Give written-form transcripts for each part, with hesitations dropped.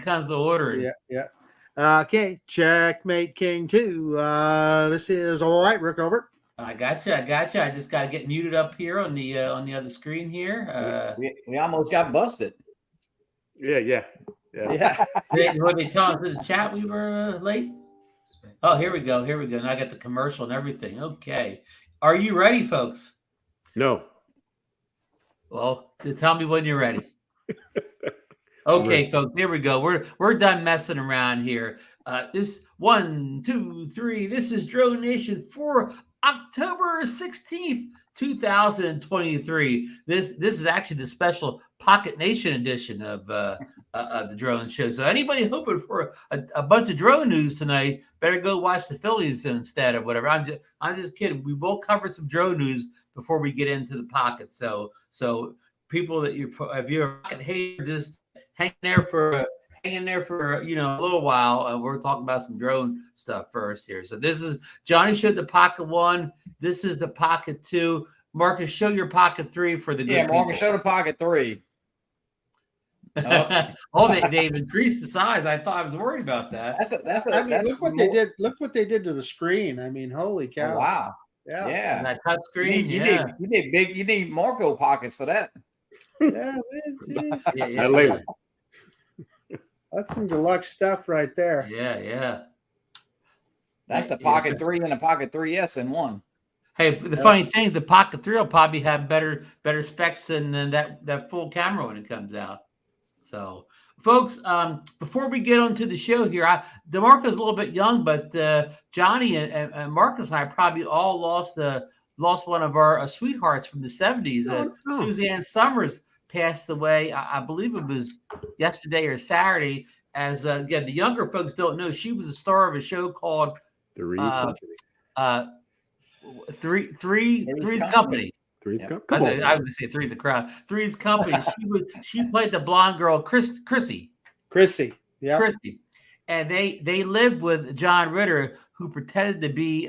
comes to ordering. Yeah, yeah. Okay, checkmate king 2. This is all right, Rick over. I got you. I just got to get muted up here on the other screen here. We almost got busted. Yeah. Were they telling us in the chat we were late? Oh, here we go. Now I got the commercial and everything. Okay. Are you ready, folks? No. Well, tell me when you're ready. Okay, folks, here we go. We're done messing around here. This 1, 2, 3. This is DroneNation for October 16th, 2023. This is actually the special Pocket-Nation edition of the drone show. So anybody hoping for a bunch of drone news tonight, better go watch the Phillies instead or whatever. I'm just kidding. We will cover some drone news before we get into the Pocket. So people that if you're a Pocket hater, just hang there for a little while. We're talking about some drone stuff first here. So this is Johnny showed the Pocket 1. This is the Pocket 2. Marcus, show your Pocket 3 for the good people. Marcus, show the Pocket 3. Oh, they've increased the size. I thought I was worried about that. Look what they did. Look what they did to the screen. I mean, holy cow! Oh, wow. Yeah. That touch screen. You need Marco pockets for that. Yeah, Later. That's some deluxe stuff right there. Yeah. That's the Pocket 3 and the Pocket 3S in one. Hey, the funny thing is the Pocket 3 will probably have better specs than that full camera when it comes out. So, folks, before we get onto the show here, DeMarco's a little bit young, but Johnny and Marcus and I probably all lost one of our sweethearts from the 70s. Suzanne Summers passed away. I believe it was yesterday or Saturday. As again, the younger folks don't know, she was a star of a show called Three's Company. Three's Company. Three's Company. I was going to say Three's a crowd. Three's Company. She played the blonde girl, Chrissy. Yeah. Chrissy. And they lived with John Ritter, who pretended to be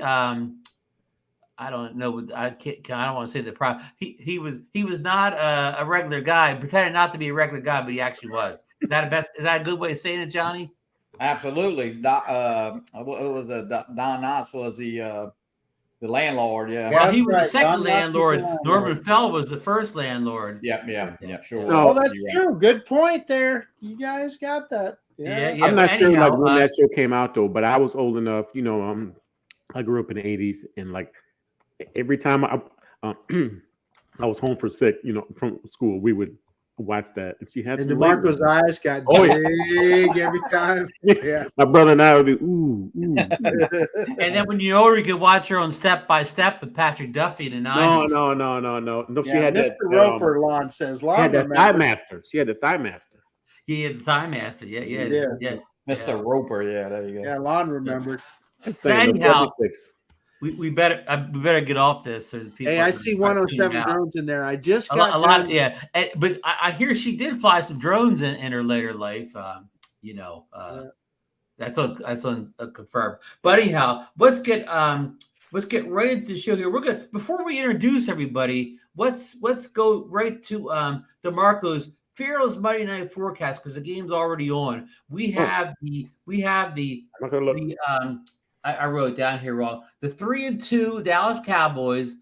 I don't know. I don't want to say the problem. He was not a regular guy. Pretended not to be a regular guy, but he actually was. Is that a good way of saying it, Johnny? Absolutely. It was Don Knotts was the landlord. Yeah. Well, he was the second landlord. Norman Fell was the first landlord. Yeah. Sure. Oh, that's true. Good point there. You guys got that. Yeah. I'm not sure when that show came out though, but I was old enough. I grew up in the 80s, and like every time I was home for sick, from school, we would watch that. And she had some DeMarco's eyes got big every time. Yeah. My brother and I would be, ooh. And then when you're older, you could watch her on Step by Step with Patrick Duffy in the 90s. No. She had Mr. Roper, Lon says. She had the Thigh Master. Yeah, the Thigh Master. Yeah. Mr. Roper, there you go. Yeah, Lon remembered. So anyhow, we better get off this. Hey, I see 107 drones in there. I just got a lot. Yeah, but I hear she did fly some drones in her later life. That's confirmed. But anyhow, let's get right into the show here. We're good. Before we introduce everybody, let's go right to DeMarco's Fearless Monday Night Forecast, because the game's already on. I wrote it down here wrong. The 3-2 Dallas Cowboys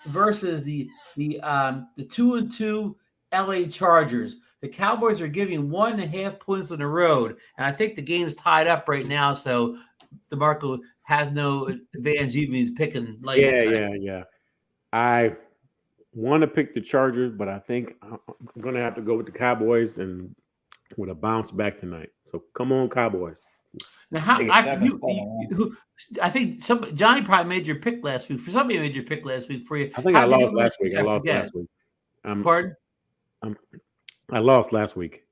versus the 2-2 LA Chargers. The Cowboys are giving 1.5 points on the road, and I think the game's tied up right now. So DeMarco has no advantage even he's picking late. Yeah. I want to pick the Chargers, but I think I'm going to have to go with the Cowboys and with a bounce back tonight. So come on, Cowboys. Now, I think Johnny probably made your pick last week. For somebody made your pick last week for you. I think I lost last week. Pardon? I lost last week.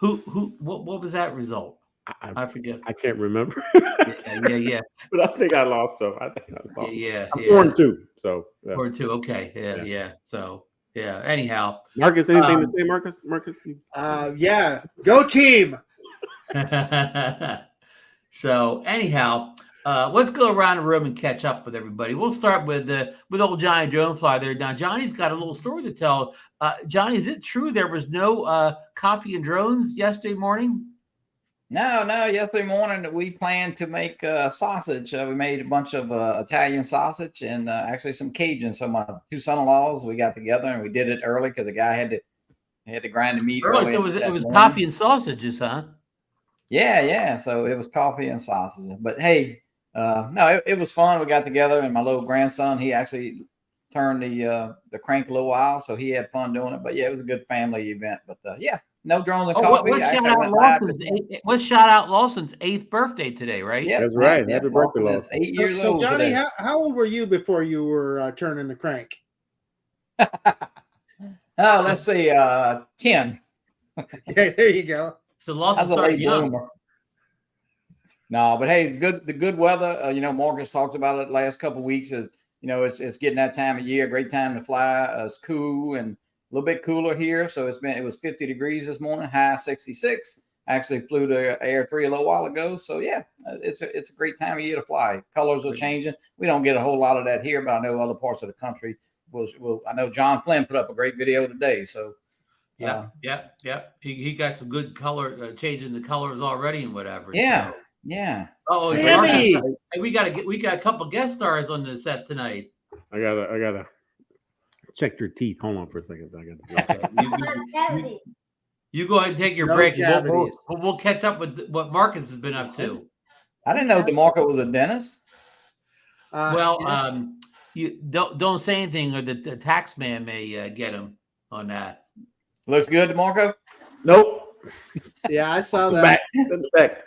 What was that result? I forget. I can't remember. Yeah. But I think I lost though. I lost. Yeah. I'm 4-2. So 4-2. Okay. Yeah. So yeah. Anyhow, Marcus, anything to say, Marcus? Yeah. Go team. So anyhow, let's go around the room and catch up with everybody. We'll start with old Johnnie DroneFlyer there. Now, Johnny's got a little story to tell. Johnny, is it true there was no coffee and drones yesterday morning? No. Yesterday morning, we planned to make sausage. We made a bunch of Italian sausage and actually some Cajun. So my two son-in-laws, we got together and we did it early because the guy had to grind the meat early. So it was coffee and sausages, huh? Yeah. So it was coffee and sausage. But hey, no, it was fun. We got together, and my little grandson, he actually turned the crank a little while, so he had fun doing it. But yeah, it was a good family event. But yeah, no drones and coffee. Let's shout out Lawson's 8th birthday today, right? Yeah, that's right. Yep. Happy birthday, Lawson. 8 years So old. Johnny, today. how old were you before you were turning the crank? Oh, let's see, 10. Yeah, there you go. So Lawson That's a started late young. bloomer. No, but hey, the good weather. Marcus talked about it last couple of weeks. It's getting that time of year, great time to fly. It's cool and a little bit cooler here. So it was 50 degrees this morning, high 66. I actually flew to Air 3 a little while ago. So yeah, it's a great time of year to fly. Colors are changing. We don't get a whole lot of that here, but I know other parts of the country will. I know John Flynn put up a great video today. So Yeah. He got some good color, changing the colors already and whatever. Yeah. So. Yeah. Oh, Sammy! Marcus, hey, we got a couple guest stars on the set tonight. I gotta check your teeth. Hold on for a second. You go ahead and take your No break. cavities. We'll catch up with what Marcus has been up to. I didn't know DeMarco was a dentist. You don't say anything, or the tax man may get him on that. Looks good, DeMarco. Nope. Yeah, I saw that. Back. Back.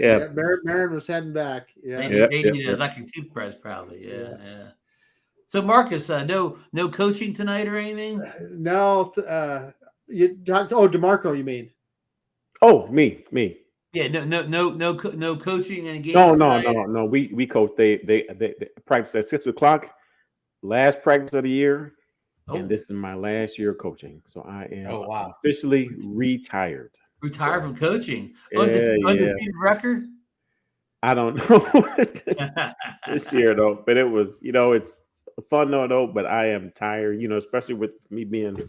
Yeah. Marin was heading back. Yeah. They need an electric toothbrush, probably. Yeah. So Marcus, no coaching tonight or anything? No, you talked. Oh, DeMarco, you mean? Oh, me. Yeah, no coaching and games. No. We coach. They practice at 6:00. Last practice of the year, and this is my last year of coaching. So I am officially retired. Retired from coaching. Undefeated record? I don't know this year though, but it was it's fun though. But I am tired, especially with me being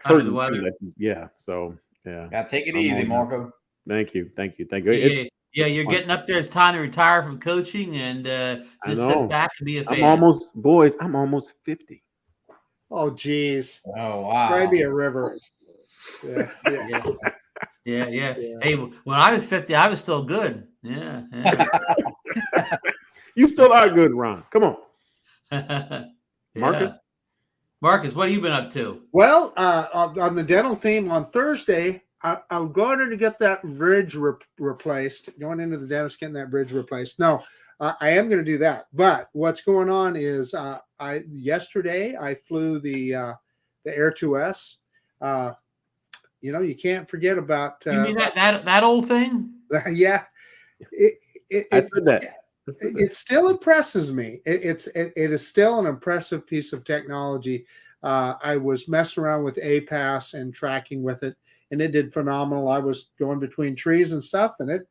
under the weather. Yeah, so yeah. Gotta take it easy, Marco. Thank you. You're getting up there. It's time to retire from coaching and just sit back and be a fan. I'm almost 50. Oh, geez. Oh, wow. Try be a river. Yeah. Hey, when I was 50, I was still good. Yeah. You still are good, Ron. Come on. Marcus, what have you been up to? Well, on the dental theme on Thursday, I'm going to get that bridge replaced. Going into the dentist, getting that bridge replaced. No, I am going to do that. But what's going on is yesterday I flew the Air 2S. You can't forget about. You mean that old thing? Yeah, I said that. It still impresses me. It is still an impressive piece of technology. I was messing around with APAS and tracking with it, and it did phenomenal. I was going between trees and stuff, and it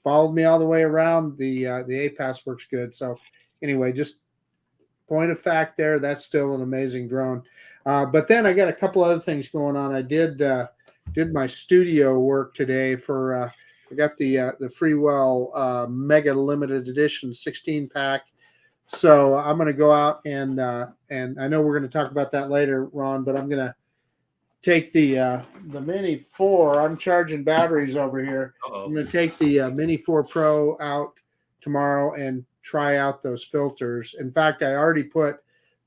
followed me all the way around. The APAS works good. So anyway, just point of fact there, that's still an amazing drone. But then I got a couple other things going on. I did my studio work today for I got the Freewell Mega Limited Edition 16-pack. So I'm going to go out and I know we're going to talk about that later, Ron, but I'm going to take the Mini 4. I'm charging batteries over here. I'm going to take the Mini 4 Pro out tomorrow and try out those filters. In fact, I already put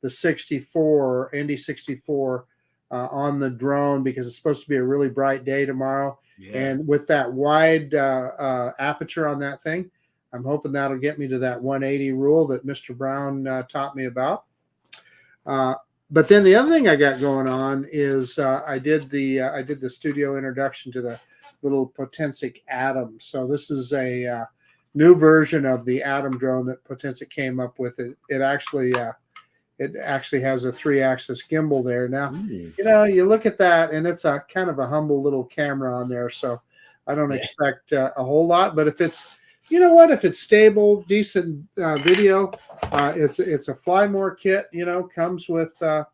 the 64 ND64 on the drone because it's supposed to be a really bright day tomorrow. Yeah. And with that wide aperture on that thing, I'm hoping that'll get me to that 180 rule that Mr. Brown taught me about. But then the other thing I got going on is I did the studio introduction to the little Potensic Atom. So this is a new version of the Atom drone that Potensic came up with. It actually has a 3-axis gimbal there. Now, you look at that and it's a kind of a humble little camera on there. So I don't expect a whole lot, but if it's, if it's stable, decent video, it's a Fly More kit, comes with a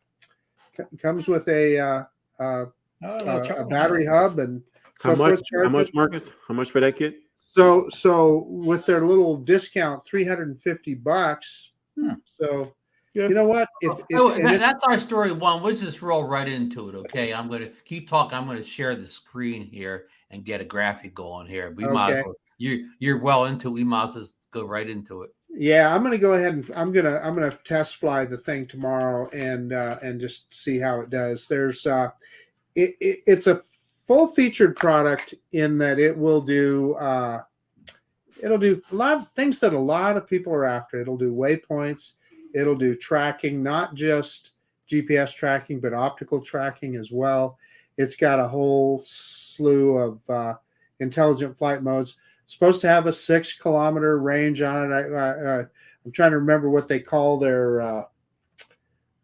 battery hub and So How much, Marcus? How much for that kit? So with their little discount, $350. So Yeah. you know what? That's our story one. Let's just roll right into it. Okay, I'm going to keep talking. I'm going to share the screen here and get a graphic going here. We might as well, you're well into it. We might as well go right into it. Yeah, I'm going to go ahead and I'm going to test fly the thing tomorrow and just see how it does. There's it's a full featured product in that it'll do a lot of things that a lot of people are after. It'll do waypoints. It'll do tracking, not just GPS tracking, but optical tracking as well. It's got a whole slew of intelligent flight modes. It's supposed to have a 6-kilometer range on it. I'm trying to remember what they call their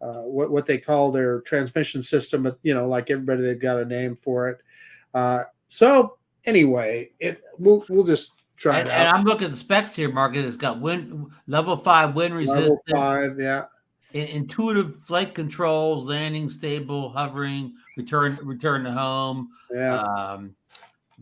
what they call their transmission system, but like everybody, they've got a name for it. So anyway, we'll just try it out. And I'm looking at the specs here, Marcus. It's got level 5 wind resistance. Level 5, yeah. Intuitive flight controls, landing stable, hovering, return to home. Yeah.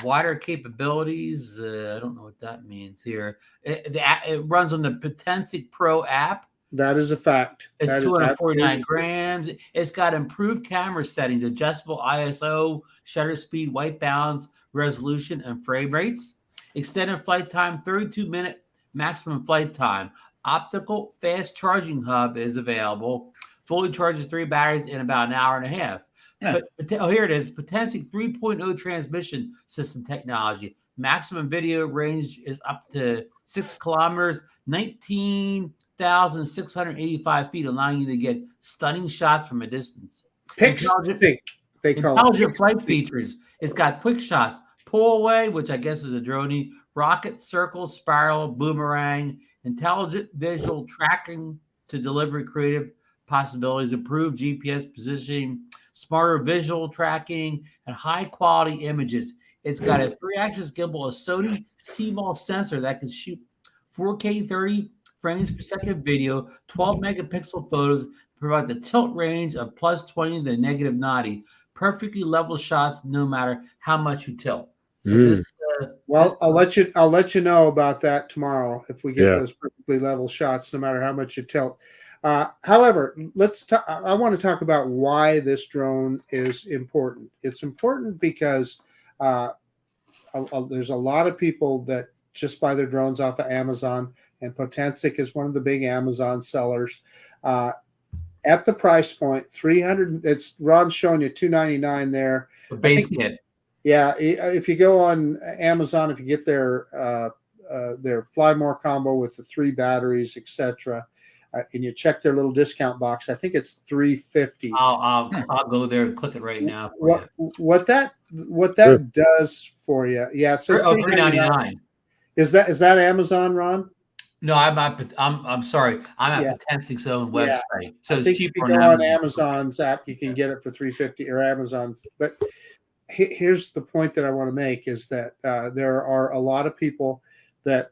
Wider capabilities. I don't know what that means here. It runs on the Potensic Pro app. That is a fact. It's 249 grams. It's got improved camera settings, adjustable ISO, shutter speed, white balance, resolution, and frame rates. Extended flight time, 32-minute maximum flight time. Optical fast charging hub is available. Fully charges 3 batteries in about an hour and a half. Yeah. Here it is. Potensic 3.0 transmission system technology. Maximum video range is up to 6 kilometers, 19,685 feet, allowing you to get stunning shots from a distance. Intelligent flight features. It's got quick shots, pull away, which I guess is a drone, rocket, circle, spiral, boomerang, intelligent visual tracking to deliver creative possibilities, improved GPS positioning, smarter visual tracking, and high-quality images. It's got a 3-axis gimbal, a Sony CMOS sensor that can shoot 4K 30 frames per second video, 12-megapixel photos, provide the tilt range of +20 to -90. Perfectly level shots no matter how much you tilt. So I'll let you know about that tomorrow if we get those perfectly level shots, no matter how much you tilt. However, I want to talk about why this drone is important. It's important because there's a lot of people that just buy their drones off of Amazon, and Potensic is one of the big Amazon sellers. At the price point, $300. It's Ron's showing you $299 there. The base kit. Yeah, if you go on Amazon, if you get their Fly More combo with the 3 batteries, etc., and you check their little discount box, I think it's $350. I'll go there and click it right now. What that does for you? Yeah, it says $399. Is that Amazon, Ron? No, I'm sorry. I'm at Potensic's own website, so it's cheaper. If you go on Amazon's app, you can get it for $350 or Amazon's. But here's the point that I want to make is that there are a lot of people that's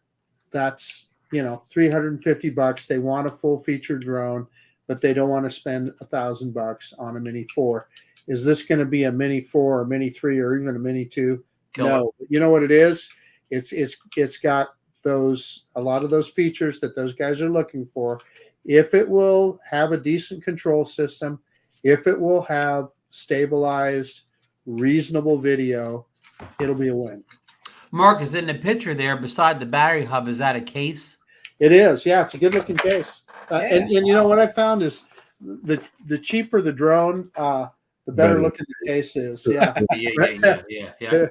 $350. They want a full featured drone, but they don't want to spend $1,000 on a Mini 4. Is this going to be a Mini 4 or Mini 3 or even a Mini 2? No. You know what it is? It's got a lot of those features that those guys are looking for. If it will have a decent control system, if it will have stabilized, reasonable video, it'll be a win. Marcus, in the picture there beside the battery hub, is that a case? It is. Yeah, it's a good looking case. And you know what I found is the cheaper the drone, the better looking the case is. Yeah. Yeah.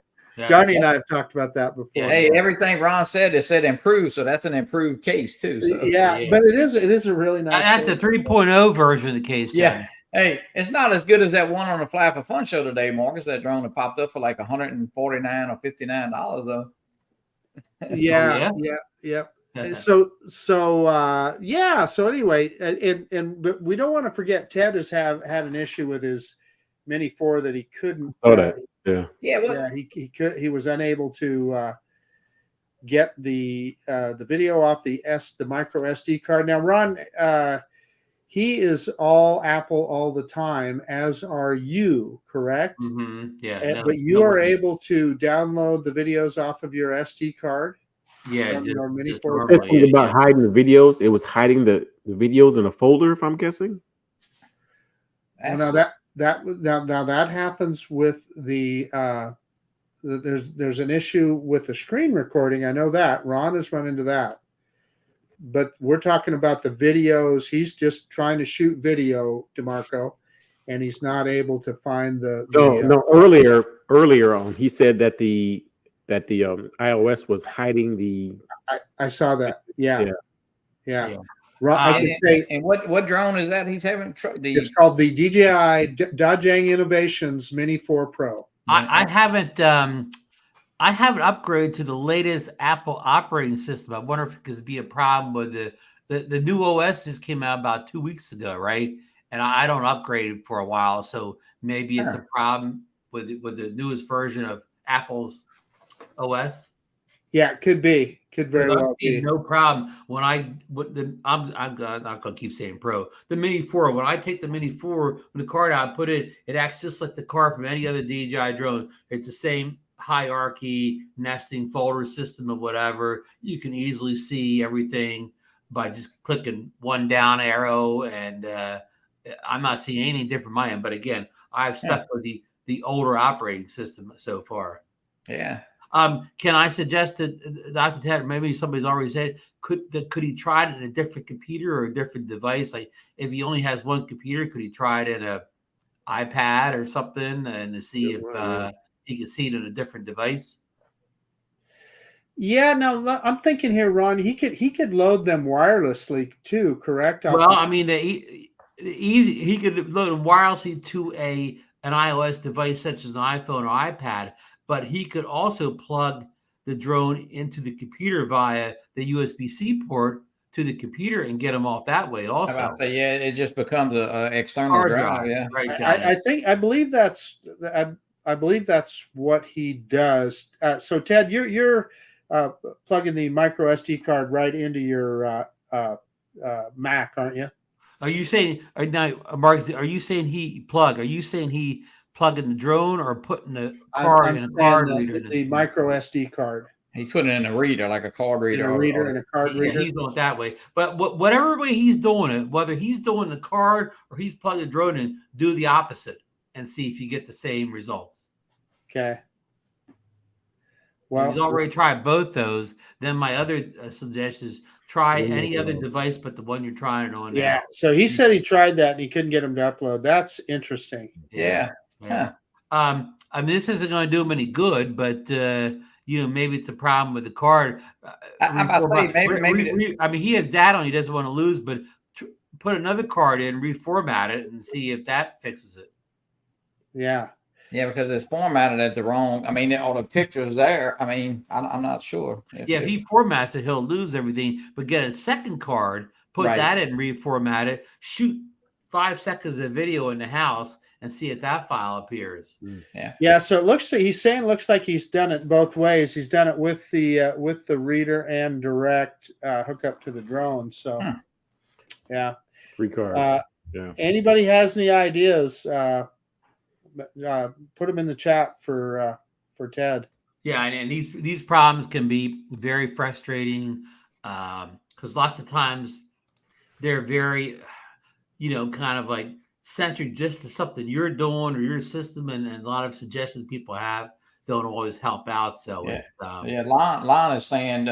Johnny and I have talked about that before. Hey, everything Ron said, it said improved, so that's an improved case too. So. Yeah, but it is a really nice. That's case. the 3.0 version of the case. Johnny. Yeah. Hey, it's not as good as that one on the Fly for Fun show today, Marcus. That drone that popped up for like $149 or $59 though. Yeah. So anyway, but we don't want to forget Ted has had an issue with his Mini 4 that he couldn't. He was unable to get the video off the micro SD card. Now, Ron, he is all Apple all the time, as are you, correct? Yeah. But you are able to download the videos off of your SD card. Yeah, from your Mini just 4 That's normally, something about hiding the videos. It was hiding the videos in a folder, if I'm guessing. Well, now that happens with the there's an issue with the screen recording. I know that Ron has run into that, but we're talking about the videos. He's just trying to shoot video, DeMarco, and he's not able to find No. Earlier on, he said that the iOS was hiding the. I saw that. Yeah. Ron, I can say. And what drone is that he's having? It's called the DJI Innovations Mini 4 Pro. I haven't upgraded to the latest Apple operating system. I wonder if it could be a problem with the new OS just came out about 2 weeks ago, right? And I don't upgrade it for a while, so maybe it's a problem with the newest version of Apple's OS. Yeah, it could be. Could very well be. No problem. When I'm not gonna keep saying Pro. The Mini 4. When I take the Mini 4 with the card out, put it acts just like the card from any other DJI drone. It's the same hierarchy, nesting folder system or whatever. You can easily see everything by just clicking one down arrow, and I'm not seeing anything different from my end. But again, I've stuck with the older operating system so far. Yeah. Can I suggest that Dr. Ted, maybe somebody's already said, could he try it in a different computer or a different device? Like if he only has one computer, could he try it in a iPad or something and to see if he can see it in a different device? Yeah, no, I'm thinking here, Ron. He could load them wirelessly too, correct? Well, I mean, he could load them wirelessly to an iOS device such as an iPhone or iPad. But he could also plug the drone into the computer via the USB-C port to the computer and get them off that way. Also, it just becomes an external drive. Yeah, right. I believe that's what he does. So Ted, you're plugging the micro SD card right into your Mac, aren't you? Are you saying now, Mark? Are you saying he plug? Are you saying he plugging the drone or putting the card in a card reader? The micro SD card. He put it in a reader, like a card reader. In a card reader. He's doing it that way. But whatever way he's doing it, whether he's doing the card or he's plugging the drone in, do the opposite and see if you get the same results. Okay. Well, he's already tried both those. Then my other suggestion is try any other device but the one you're trying it on. Yeah. So he said he tried that and he couldn't get him to upload. That's interesting. Yeah. I mean, this isn't going to do him any good, but maybe it's a problem with the card. Maybe. I mean, he has data on. He doesn't want to lose, but put another card in, reformat it, and see if that fixes it. Yeah. Yeah, because it's formatted at the wrong. I mean, all the pictures there. I mean, I'm not sure. If he formats it, he'll lose everything. But get a second card, put that in, reformat it, shoot 5 seconds of video in the house, and see if that file appears. Yeah. So it looks like he's done it both ways. He's done it with the reader and direct hookup to the drone. So yeah, 3 cards. Anybody has any ideas? Put them in the chat for Ted. Yeah, and these problems can be very frustrating because lots of times they're very, kind of like centered just to something you're doing or your system, and a lot of suggestions people have don't always help out. So Lon is saying,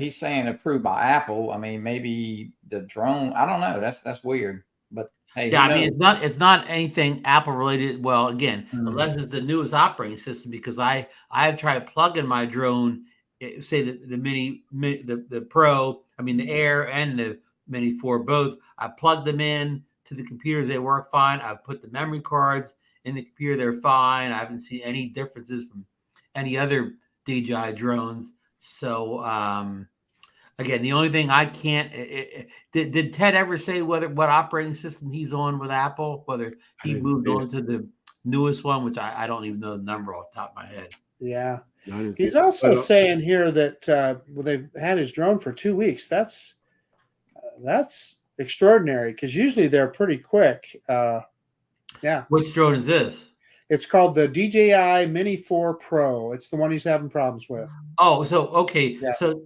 he's saying approved by Apple. I mean, maybe the drone. I don't know. That's weird. But hey, I mean, it's not anything Apple related. Well, again, unless it's the newest operating system, because I have tried plugging my drone, say the Mini, the Pro, I mean the Air and the Mini 4 both. I plugged them in to the computers, they work fine. I've put the memory cards in the computer, they're fine. I haven't seen any differences from any other DJI drones. So again, the only thing I can't did Ted ever say what operating system he's on with Apple, whether he moved on to the newest one, which I don't even know the number off the top of my head. Yeah. He's also saying here that they've had his drone for 2 weeks. That's extraordinary because usually they're pretty quick. Yeah. Which drone is this? It's called the DJI Mini 4 Pro. It's the one he's having problems with. Oh, so okay. Yeah. So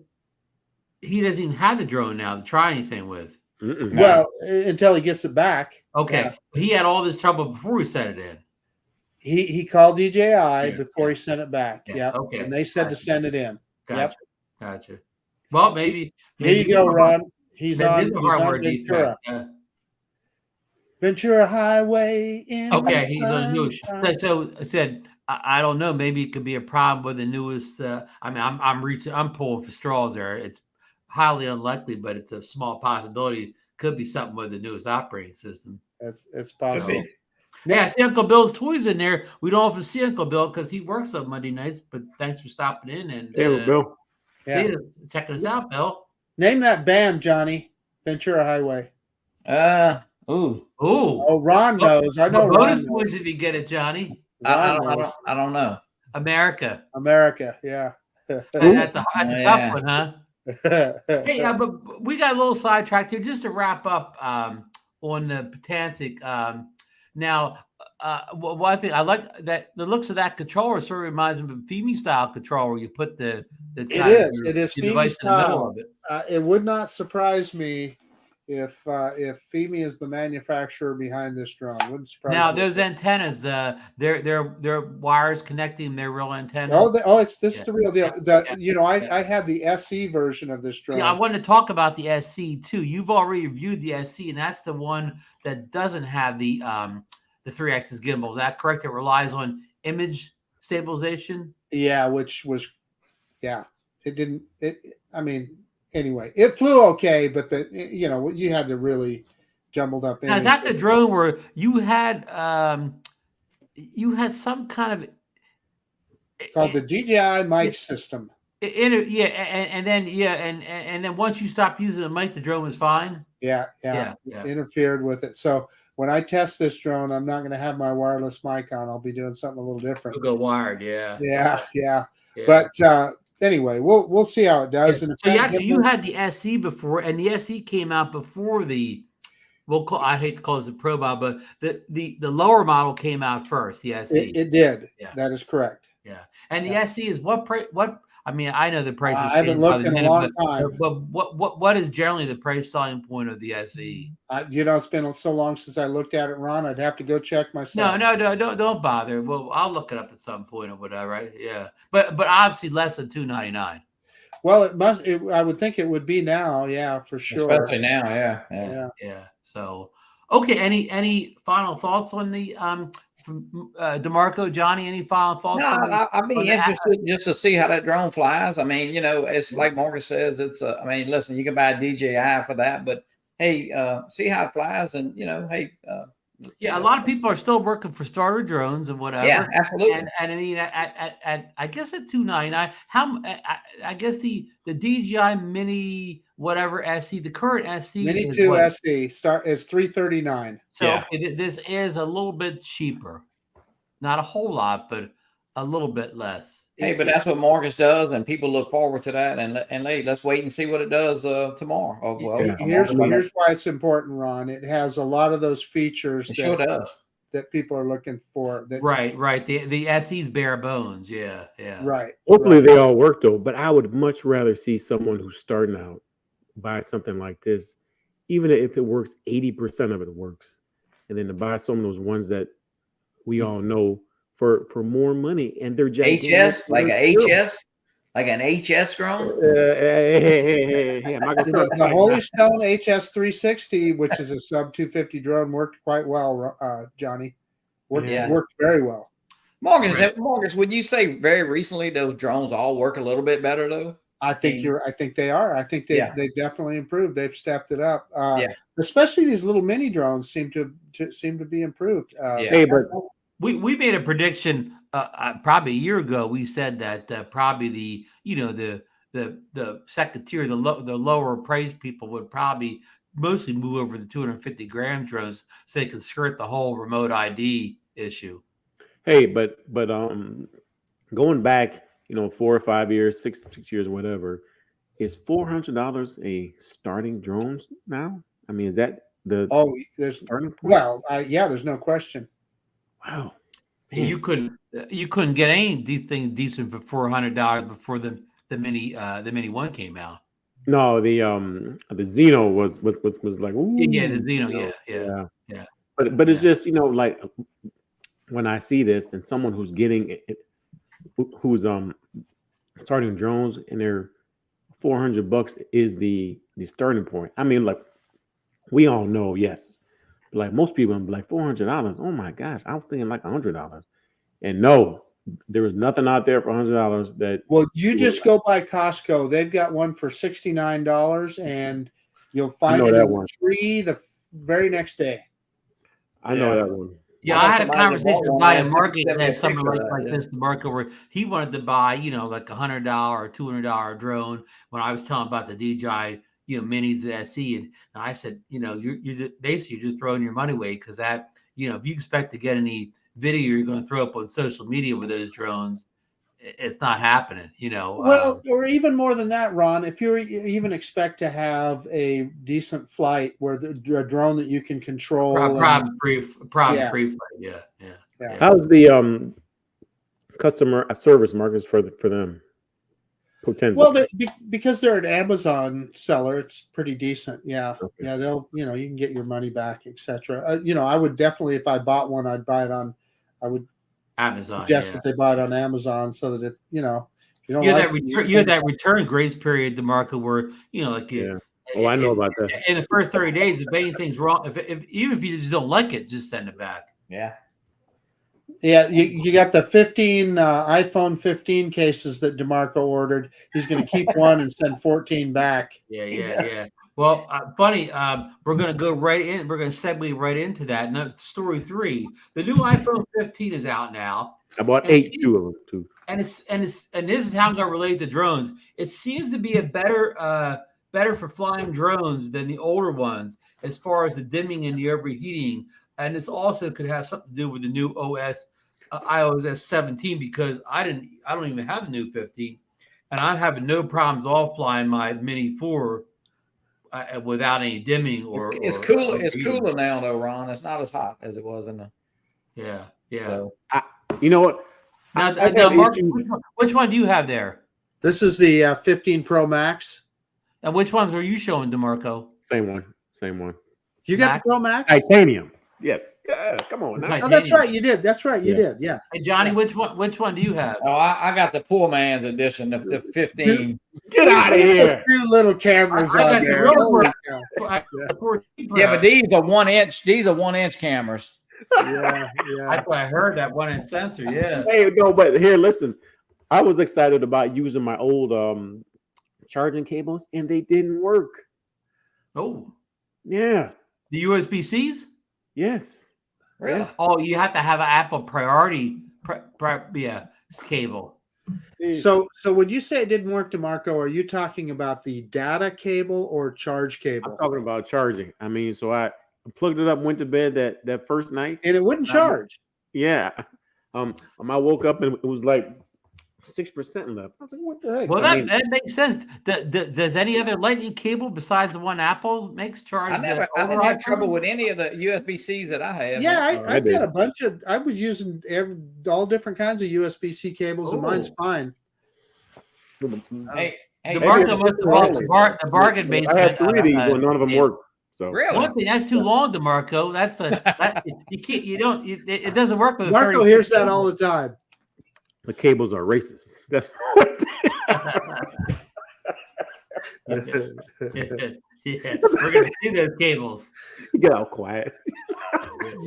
he doesn't even have the drone now to try anything with. Well, until he gets it back. Okay. Yeah. He had all this trouble before he sent it in. He called DJI before he sent it back. Yeah. Yep. Okay. And they said to send it in. Gotcha. Gotcha. Well, maybe Here you go, Ron. He's on hardware Ventura. defect. Ventura Highway in Okay, the he's on news. sunshine. So I said, I don't know. Maybe it could be a problem with the newest. I mean, I'm pulling for straws there. It's highly unlikely, but it's a small possibility. Could be something with the newest operating system. It's possible. Yeah, see Uncle Bill's toys in there. We don't often see Uncle Bill because he works on Monday nights. But thanks for stopping in and Bill. checking us out, Bill. Name that band, Johnny. Ventura Highway. Oh, Ron knows. I know bonus Ron points knows. if you get it, Johnny. I don't know. America. Yeah. That's a tough one, huh? Hey, but we got a little sidetracked here. Just to wrap up on the Potensic. Now, one thing I like that the looks of that controller sort of reminds me of a FEMI style controller where you put the It is your FEMI device in the middle style. of it. It would not surprise me if FEMI is the manufacturer behind this drone. Wouldn't surprise Now me. those antennas, they're wires connecting their real antennas. This is the real deal. I had the SE version of this drone. Yeah, I wanted to talk about the SC too. You've already reviewed the SC, and that's the one that doesn't have the 3-axis gimbal. Is that correct? It relies on image stabilization. Yeah, it didn't. Anyway, it flew okay, but you had to really jumbled up. Now, is that the drone where you had some kind of called the DJI mic system? And then once you stopped using the mic, the drone was fine. Yeah. Interfered with it. So when I test this drone, I'm not going to have my wireless mic on. I'll be doing something a little different. We'll go wired. Yeah. But anyway, we'll see how it does. Yeah. So you had the SE before, and the SE came out before the. I hate to call this a Pro model, but the lower model came out first. The SE. It did. Yeah. That is correct. Yeah, and the SE is what price? What I mean, I know the price. I haven't looked in a long time. But what is generally the price selling point of the SE? It's been so long since I looked at it, Ron. I'd have to go check myself. No, don't bother. Well, I'll look it up at some point or whatever. Right? Yeah, but obviously less than $299. Well, it must. I would think it would be now. Yeah, for sure. Especially now. Yeah. So, okay. Any final thoughts on the from DeMarco, Johnny? Any final thoughts? No, I'd be interested just to see how that drone flies. I mean, it's like Marcus says. It's listen, you can buy a DJI for that, but hey, see how it flies, and a lot of people are still working for starter drones and whatever. Yeah, absolutely. And I mean, at I guess at $299, I guess the DJI Mini whatever SE, the current SE Mini 2 SE is $339. So this is a little bit cheaper, not a whole lot, but a little bit less. Hey, but that's what Marcus does, and people look forward to that. And let's wait and see what it does tomorrow. Here's why it's important, Ron. It has a lot of those features that people are looking for. Right. The SE's bare bones. Yeah. Right. Hopefully they all work though. But I would much rather see someone who's starting out buy something like this, even if it works 80% of it works, and then to buy some of those ones that we all know for more money, and they're just HS, like an HS drone. The Holy Stone HS 360, which is a sub 250 drone, worked quite well. Johnny, worked very well. Marcus, would you say very recently those drones all work a little bit better though? I think they are. I think they definitely improved. They've stepped it up. Especially these little mini drones seem to be improved. Hey, but we made a prediction probably a year ago. We said that probably the second tier, the lower price people would probably mostly move over the 250 gram drones so they can skirt the whole remote ID issue. Hey, but going back, 4 or 5 years, 6 years, whatever, is $400 a starting drones now? I mean, is that the there's starting point? well, yeah, there's no question. Wow. And you couldn't get anything decent for $400 before the Mini 1 came out. No, the Xeno was like, ooh, Yeah, the Xeno, you know, yeah. But it's just, you know, like when I see this and someone who's getting it, who's starting drones and they're $400 is the starting point. I mean, like we all know, yes. Like most people be like $400. Oh my gosh, I was thinking like $100. And no, there was nothing out there for $100 that. Well, you just go by Costco. They've got one for $69, and you'll find it in the tree the very next day. I know that one. Yeah, I had a conversation with a guy in market that had something like this, DeMarco, where he wanted to buy, you know, like $100 or $200 drone. When I was telling about the DJI, you know, minis, the SE, and I said, you know, you're basically just throwing your money away because that, you know, if you expect to get any video you're going to throw up on social media with those drones, it's not happening, you know. Well, or even more than that, Ron, if you even expect to have a decent flight where a drone that you can control, problem free flight, yeah. How's the customer service markets for them? Potensic. Well, because they're an Amazon seller, it's pretty decent. Yeah, okay. Yeah, they'll, you know, you can get your money back, etc. You know, I would definitely, if I bought one, I'd buy it on. I would Amazon. Suggest that they buy it on Amazon, so that if you know, you don't you have that return grace period, DeMarco, where you know, like I know about that. In the first 30 days, if anything's wrong, even if you just don't like it, just send it back. Yeah. Yeah, you got the 15 iPhone 15 cases that DeMarco ordered. He's going to keep one and send 14 back. Yeah. Well, funny. We're going to go right in. We're going to segue right into that. Now, story 3. The new iPhone 15 is out now. I bought 8 of them too. And this is how I'm going to relate to drones. It seems to be a better for flying drones than the older ones as far as the dimming and the overheating. And this also could have something to do with the new iOS 17 because I don't even have the new 15, and I'm having no problems all flying my Mini 4 without any dimming or. It's cooler. It's cooler now, though, Ron. It's not as hot as it was in the. Yeah. So, you know what? Now Mark, which one do you have there? This is the 15 Pro Max. And which ones are you showing, DeMarco? Same one. You got the Pro Max? Titanium. Yes. Yeah, come on. Oh, that's right. You did. That's right. You did. Yeah. Hey, Johnny, which one do you have? Oh, I got the poor man's edition, the 15. Get out of here. Two little cameras on there. Yeah, but these are 1 inch. These are 1 inch cameras. Yeah. That's what I heard. That 1 inch sensor. Yeah. Hey, no, but here, listen. I was excited about using my old charging cables, and they didn't work. Oh. Yeah. The USB-Cs? Yes. Really? Oh, you have to have an Apple priority cable. So when you say it didn't work, DeMarco, are you talking about the data cable or charge cable? I'm talking about charging. I mean, so I plugged it up, went to bed that first night, and it wouldn't charge. Yeah. I woke up and it was like 6% left. I was like, what the heck? Well, that makes sense. Does any other Lightning cable besides the one Apple makes charge? I didn't have trouble with any of the USB-Cs that I had. Yeah, I've got a bunch of. I was using all different kinds of USB-C cables, and mine's fine. Hey, DeMarco must have bought the bargain basement. I had 3 of these, and none of them worked. So really, one thing that's too long, DeMarco. That's you can't. You don't. It doesn't work with. Marco hears that all the time. The cables are racist. That's what. Yeah, we're gonna see those cables. Get out quiet.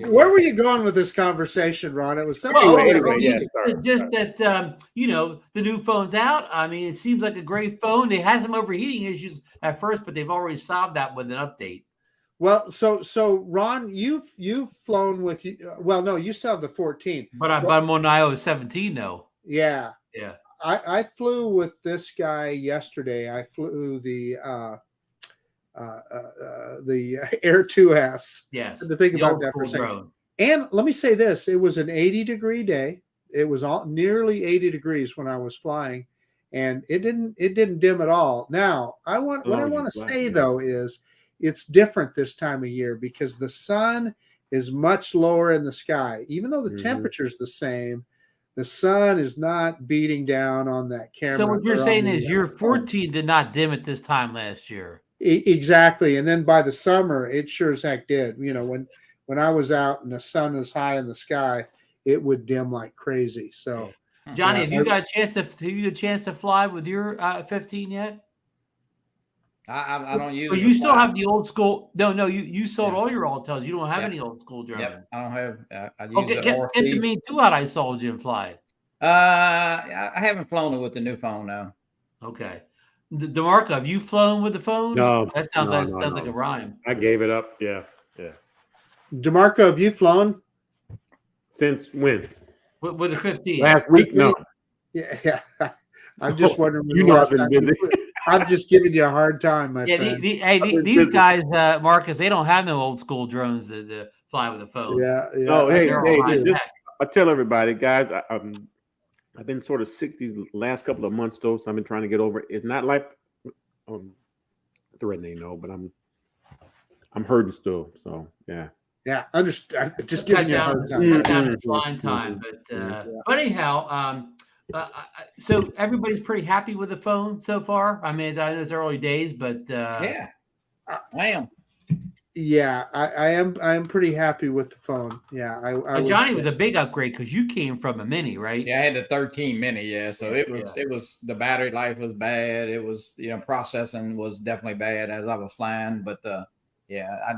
Where were you going with this conversation, Ron? It was something. Just that you know, the new phone's out. I mean, it seems like a great phone. They had some overheating issues at first, but they've already solved that with an update. Well, so Ron, you've flown with well, no, you still have the 14, but I'm on iOS 17 though. Yeah. I flew with this guy yesterday. I flew the Air 2S. Yes. To think about that for a second. Drone. And let me say this: it was an 80-degree day. It was nearly 80 degrees when I was flying, and it didn't dim at all. Now, what I want to say though is it's different this time of year because the sun is much lower in the sky. Even though the temperature is the same, the sun is not beating down on that camera. So what you're saying is your 14 did not dim at this time last year. Exactly. And then by the summer, it sure as heck did. You know, when I was out and the sun is high in the sky, it would dim like crazy. So, Johnny, have you got a chance to fly with your 15 yet? I don't use. But you still have the old school. No, you sold all your Altels. You don't have any old school drones. Yep, I don't have. I use Okay, the get to me too. How I sold you and fly. I haven't flown it with the new phone now. Okay, DeMarco, have you flown with the phone? No, that sounds like a rhyme. I gave it up. Yeah. DeMarco, have you flown? Since when? With the 15. Last week? No. Yeah. I'm just wondering. You know I've been busy. I'm just giving you a hard time, my friend. These guys, Marcus, they don't have no old school drones to fly with a phone. Yeah. Oh, hey, I tell everybody, guys, I've been sort of sick these last couple of months, though, so I've been trying to get over it. It's not like threatening, no, but I'm hurting still. So yeah. Yeah, understand. Just giving you a hard time. Cut down the flying time, but anyhow, so everybody's pretty happy with the phone so far. I mean, I know it's early days, but yeah, I am. Yeah, I am pretty happy with the phone. Yeah, Johnny was a big upgrade because you came from a mini, right? Yeah, I had the 13 mini. Yeah, so it was the battery life was bad. It was processing was definitely bad as I was flying, but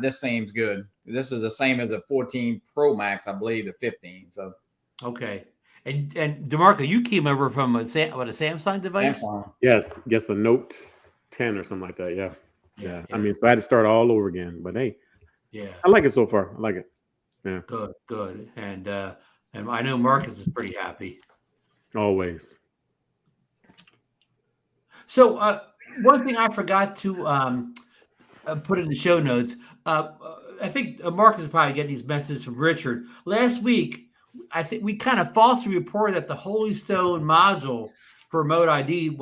this seems good. This is the same as the 14 Pro Max, I believe, the 15. So okay. And DeMarco, you came over from a Samsung device? Samsung. Yes, a Note 10 or something like that. Yeah. I mean, so I had to start all over again. But hey, I like it so far. I like it. Yeah. Good. And I know Marcus is pretty happy. Always. So one thing I forgot to put in the show notes. I think Marcus is probably getting these messages from Richard. Last week, I think we kind of falsely reported that the Holy Stone module for remote ID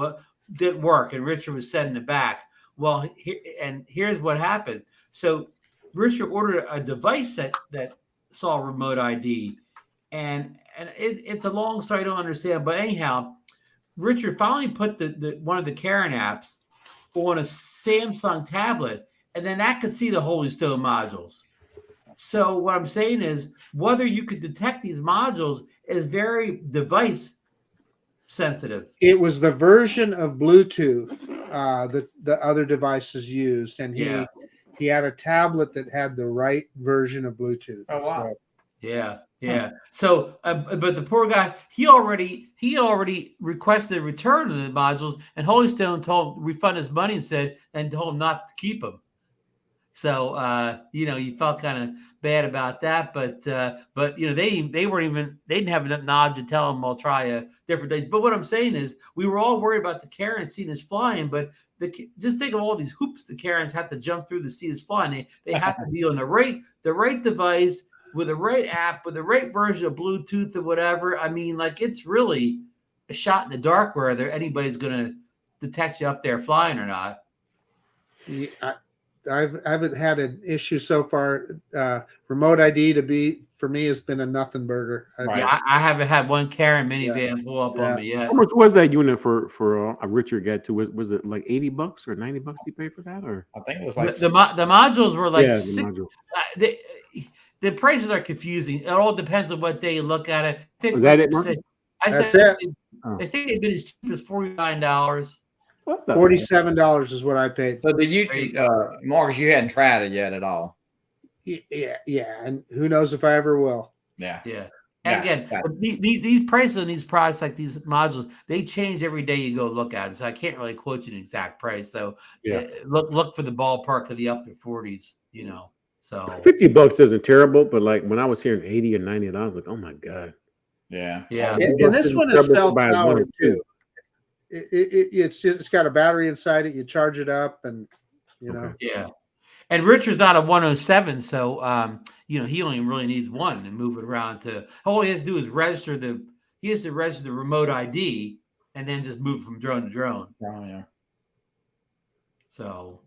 didn't work, and Richard was sending it back. Well, here's what happened. So Richard ordered a device that saw remote ID, and it's a long story I don't understand. But anyhow, Richard finally put the one of the Karen apps on a Samsung tablet, and then that could see the Holy Stone modules. So what I'm saying is whether you could detect these modules is very device sensitive. It was the version of Bluetooth that the other devices used, and he had a tablet that had the right version of Bluetooth. Oh wow! So, yeah. So, but the poor guy, he already requested a return of the modules, and Holy Stone refund his money and told him not to keep them. So, you felt kind of bad about that, but they didn't have enough knowledge to tell him I'll try a different days. But what I'm saying is we were all worried about the Karens seeing us flying, but just think of all these hoops the Karens have to jump through to see us flying. They have to be on the right device with the right app, with the right version of Bluetooth or whatever. I mean, like it's really a shot in the dark whether anybody's going to detect you up there flying or not. Yeah, I haven't had an issue so far. Remote ID for me has been a nothing burger. I haven't had one Karen minivan pull up on me yet. How much was that unit for a Richard got to? Was it like $80 or $90 he paid for that? Or I think it was like the modules were like the the prices are confusing. It all depends on what day you look at it. Was that it, Mark? That's it. I think they've been as cheap as $49. $47 is what I paid. So Marcus, you hadn't tried it yet at all? Yeah, and who knows if I ever will. Yeah. And again, these prices on these products, like these modules, they change every day you go look at them. So I can't really quote you an exact price. So look for the ballpark of the upper 40s. So $50 isn't terrible, but like when I was hearing $80 or $90, I was like, oh my god. Yeah. And this one is self-powered too. It's got a battery inside it. You charge it up, and Yeah. And Richard's not a 107, so he only really needs one and move it around to. All he has to do is register the remote ID and then just move from drone to drone. Oh yeah. So,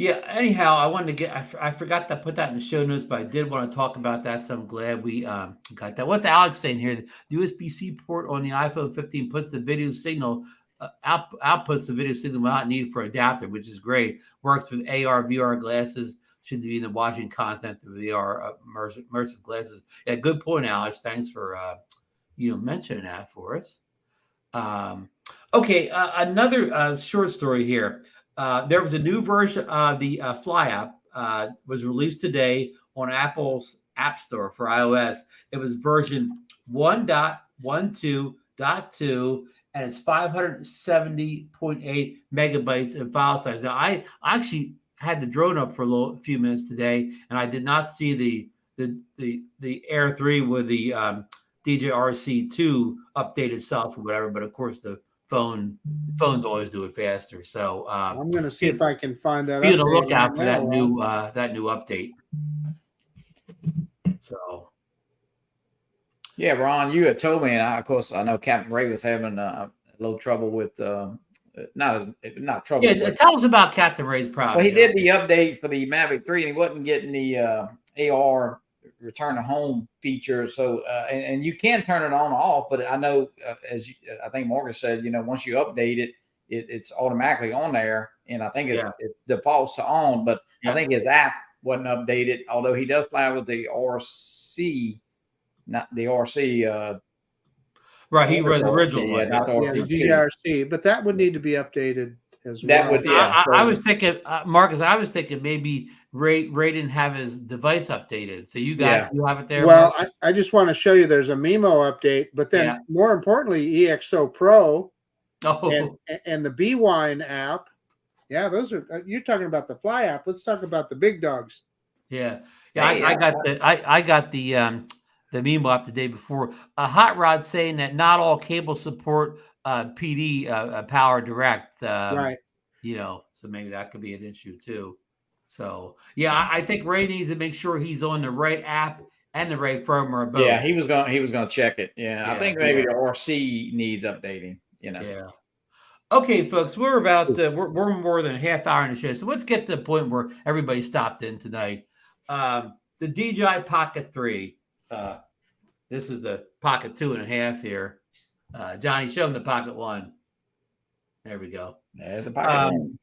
Yeah. Anyhow, I wanted to get. I forgot to put that in the show notes, but I did want to talk about that. So I'm glad we got that. What's Alex saying here? The USB-C port on the iPhone 15 puts the video signal outputs the video signal without need for adapter, which is great. Works with AR, VR glasses. Should be in the watching content through VR immersive glasses. Yeah, good point, Alex. Thanks for mentioning that for us. Okay, another short story here. There was a new version of the Fly app was released today on Apple's App Store for iOS. It was version 1.12.2, and it's 570.8 megabytes in file size. Now, I actually had the drone up for a few minutes today, and I did not see the Air 3 with the DJI RC2 updated itself or whatever, but of course the phones always do it faster. So I'm going to see if I can find that. Be on the lookout for that new update. So yeah, Ron, you had told me, and of course I know Captain Ray was having a little trouble with not trouble. Yeah, tell us about Captain Ray's problem. Well, he did the update for the Mavic 3, and he wasn't getting the AR return to home feature. So, and you can turn it on or off, but I know, I think Morgan said, once you update it, it's automatically on there. And I think it defaults to on, but I think his app wasn't updated, although he does fly with the RC, not the RC. Right, he was the original one. Not the RC2. the DRC, but that would need to be updated as That well. would, yeah. I was thinking, Marcus, maybe Ray didn't have his device updated. So you have it there. Well, I just want to show you there's a Mimo update, but then more importantly, EXO Pro and the BWine app. Yeah, those are, you're talking about the Fly app. Let's talk about the big dogs. Yeah. I got the Mimo app the day before. Hot Rod saying that not all cable support PD power direct. Right. So maybe that could be an issue too. So I think Ray needs to make sure he's on the right app and the right firmware. Both. Yeah, he was going to check it. Yeah, I think maybe the RC needs updating. Yeah. Okay, folks, we're about we're more than a half hour in the show, so let's get to the point where everybody stopped in tonight. The DJI Pocket 3. This is the Pocket 2.5 here. Johnny, show them the Pocket 1. There we go. There's the Pocket 1.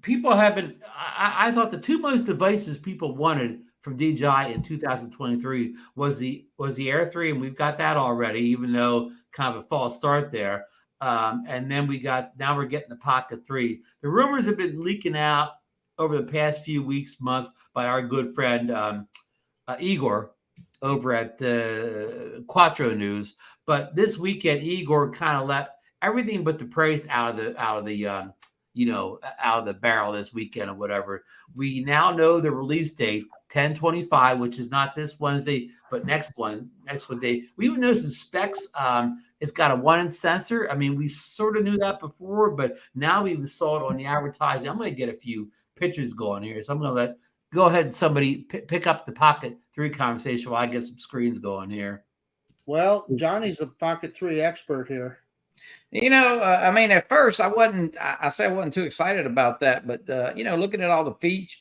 People have been. I thought the two most devices people wanted from DJI in 2023 was the Air 3, and we've got that already, even though kind of a false start there. And then now we're getting the Pocket 3. The rumors have been leaking out over the past few weeks, month by our good friend Igor over at Quattro News. But this weekend, Igor kind of let everything but the price out of the barrel this weekend or whatever. We now know the release date, 10/25, which is not this Wednesday, but next Wednesday. We even know some specs. It's got a 1-inch sensor. I mean, we sort of knew that before, but now we even saw it on the advertising. I'm going to get a few pictures going here. So I'm going to go ahead and somebody pick up the Pocket 3 conversation while I get some screens going here. Well, Johnny's a Pocket 3 expert here. I mean, at first I wasn't too excited about that, but looking at all the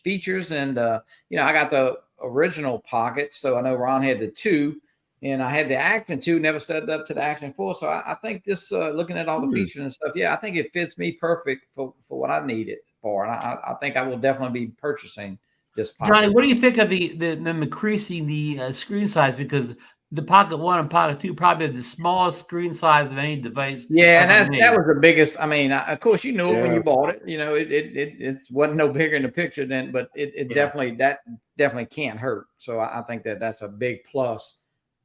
features and I got the original Pocket, so I know Ron had the 2, and I had the Action 2, never set it up to the Action 4. So I think this, looking at all the features and stuff, I think it fits me perfect for what I need it for, and I think I will definitely be purchasing this Pocket. Johnny, what do you think of them increasing the screen size? Because the Pocket 1 and Pocket 2 probably have the smallest screen size of any device. Yeah, and that was the biggest. I mean, of course, you knew it when you bought it. It wasn't no bigger in the picture then, but it definitely can't hurt. So I think that's a big plus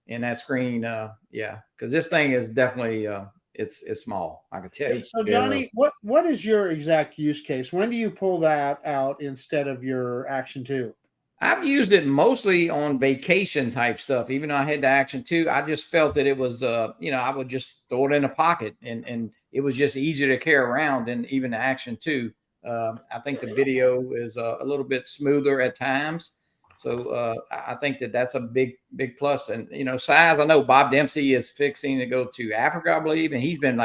in that screen. Because this thing is definitely it's small. I can tell you. So Johnny, what is your exact use case? When do you pull that out instead of your Action 2? I've used it mostly on vacation type stuff. Even though I had the Action 2, I just felt that it was, I would just throw it in a pocket, and it was just easier to carry around than even the Action 2. I think the video is a little bit smoother at times. So I think that's a big plus. And, size, I know Bob Dempsey is fixing to go to Africa, I believe, and he's been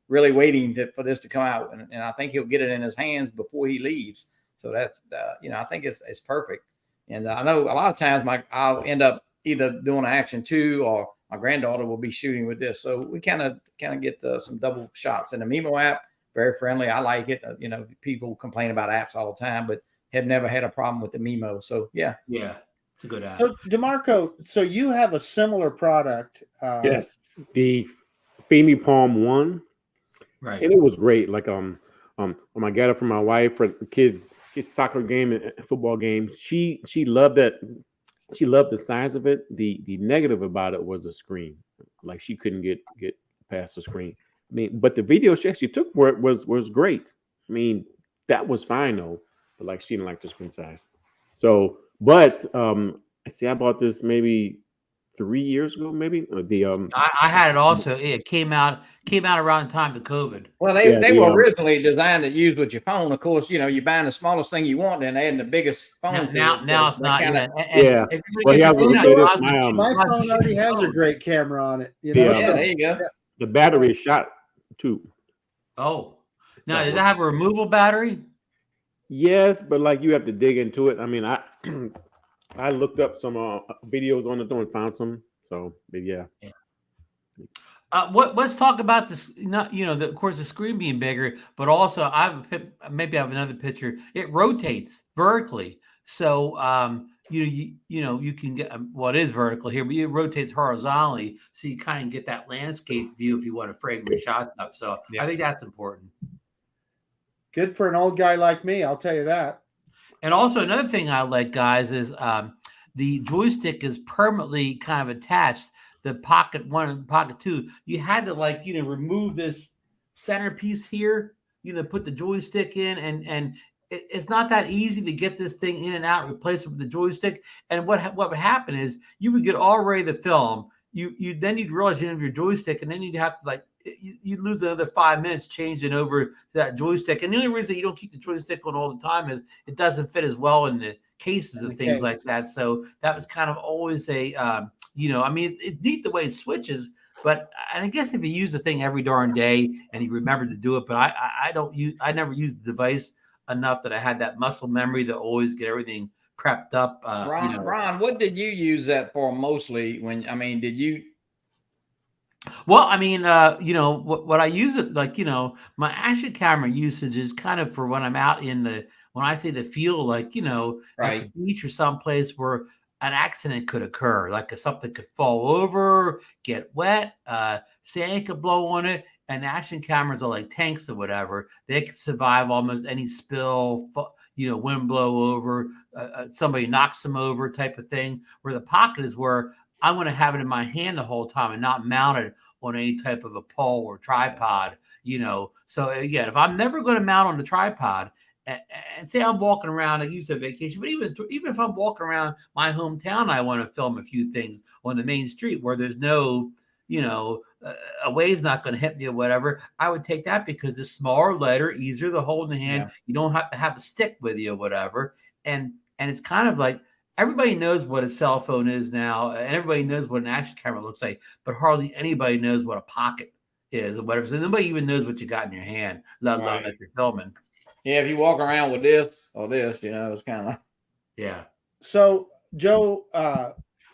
really waiting for this to come out. And I think he'll get it in his hands before he leaves. So that's I think it's perfect. And I know a lot of times I'll end up either doing an action 2 or my granddaughter will be shooting with this. So we kind of get some double shots. And the Mimo app, very friendly. I like it. People complain about apps all the time, but have never had a problem with the Mimo. So yeah. It's a good app. So DeMarco, so you have a similar product. Yes, the Femi Palm 1. Right. And it was great. Like when I got it from my wife for the kids soccer game and football game, she loved that. She loved the size of it. The negative about it was the screen. Like she couldn't get past the screen. I mean, but the video she actually took for it was great. I mean, that was fine though. But like she didn't like the screen size. So, but I see I bought this maybe 3 years ago, maybe. I had it also. It came out around the time of COVID. Well, they were originally designed to use with your phone. Of course, you're buying the smallest thing you want and adding the biggest phone. Now it's not. Yeah. My phone already has a great camera on it. There you go. The battery is shot too. Oh, now does it have a removable battery? Yes, but like you have to dig into it. I mean, I looked up some videos on it and found some. So, but yeah. Let's talk about this. Of course, the screen being bigger, but also maybe I have another picture. It rotates vertically, so you can get it is vertical here, but it rotates horizontally, so you kind of get that landscape view if you want to frame your shot up. So I think that's important. Good for an old guy like me, I'll tell you that. And also another thing I like, guys, is the joystick is permanently kind of attached. The Pocket 1 and Pocket 2, you had to remove this centerpiece here, put the joystick in, and it's not that easy to get this thing in and out, replace it with the joystick. And what would happen is you would get all ready to film. Then you'd realize you didn't have your joystick, and then you'd have to you'd lose another 5 minutes changing over to that joystick. And the only reason you don't keep the joystick on all the time is it doesn't fit as well in the cases and things like that. So that was kind of always a it's neat the way it switches, but I guess if you use the thing every darn day and you remember to do it, but I never used the device enough that I had that muscle memory to always get everything prepped up. Ron, what did you use that for mostly? Did you? Well, what I use it my action camera usage is kind of for when I'm out when I say the field, at the beach or someplace where an accident could occur, like something could fall over, get wet, sand could blow on it, and action cameras are like tanks or whatever. They can survive almost any spill, wind blow over, somebody knocks them over type of thing, where the Pocket is where I want to have it in my hand the whole time and not mounted on any type of a pole or tripod, So again, if I'm never going to mount on the tripod, and say I'm walking around, I use a vacation, but even if I'm walking around my hometown, I want to film a few things on the main street where there's no, a wave's not going to hit me or whatever. I would take that because it's smaller, lighter, easier to hold in the hand. Yeah. You don't have to have a stick with you or whatever. And it's kind of like everybody knows what a cell phone is now, and everybody knows what an action camera looks like, but hardly anybody knows what a Pocket is or whatever. So nobody even knows what you got in your hand, let alone that you're filming. Yeah, if you walk around with this or this, it's kind of like. Yeah. So Joe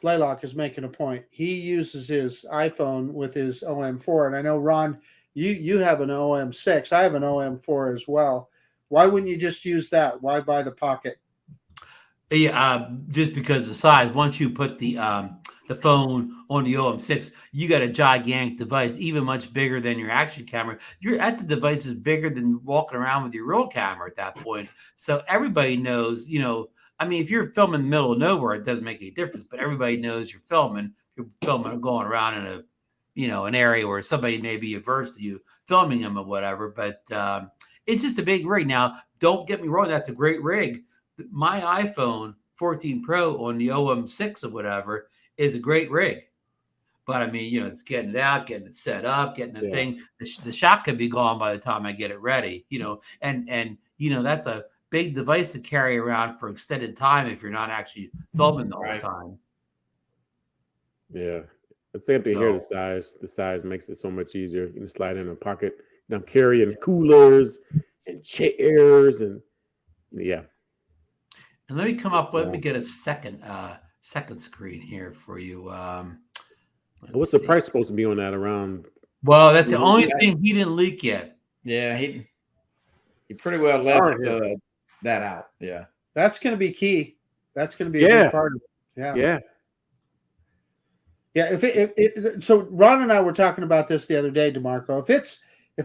Blaylock is making a point. He uses his iPhone with his OM4, and I know, Ron, you have an OM6. I have an OM4 as well. Why wouldn't you just use that? Why buy the Pocket? Yeah, just because of the size. Once you put the phone on the OM6, you got a gigantic device, even much bigger than your action camera. That's a device is bigger than walking around with your real camera at that point. So everybody knows, if you're filming in the middle of nowhere, it doesn't make any difference. But everybody knows you're filming. You're filming going around in an area where somebody may be averse to you filming them or whatever. But it's just a big rig. Now, don't get me wrong, that's a great rig. My iPhone 14 Pro on the OM6 or whatever is a great rig. But it's getting it out, getting it set up, getting the thing. The shot could be gone by the time I get it ready, and that's a big device to carry around for extended time if you're not actually filming the whole time. Yeah. It's same thing here. The size makes it so much easier. You can slide in a pocket. I'm carrying coolers and chairs and And let me come up with, let me get a second screen here for you. What's the price supposed to be on that around? Well, that's the only thing he didn't leak yet. Yeah, he pretty well left that out. Yeah. That's going to be key. That's going to be a big part of it. Yeah. Yeah. Yeah. So Ron and I were talking about this the other day, DeMarco. If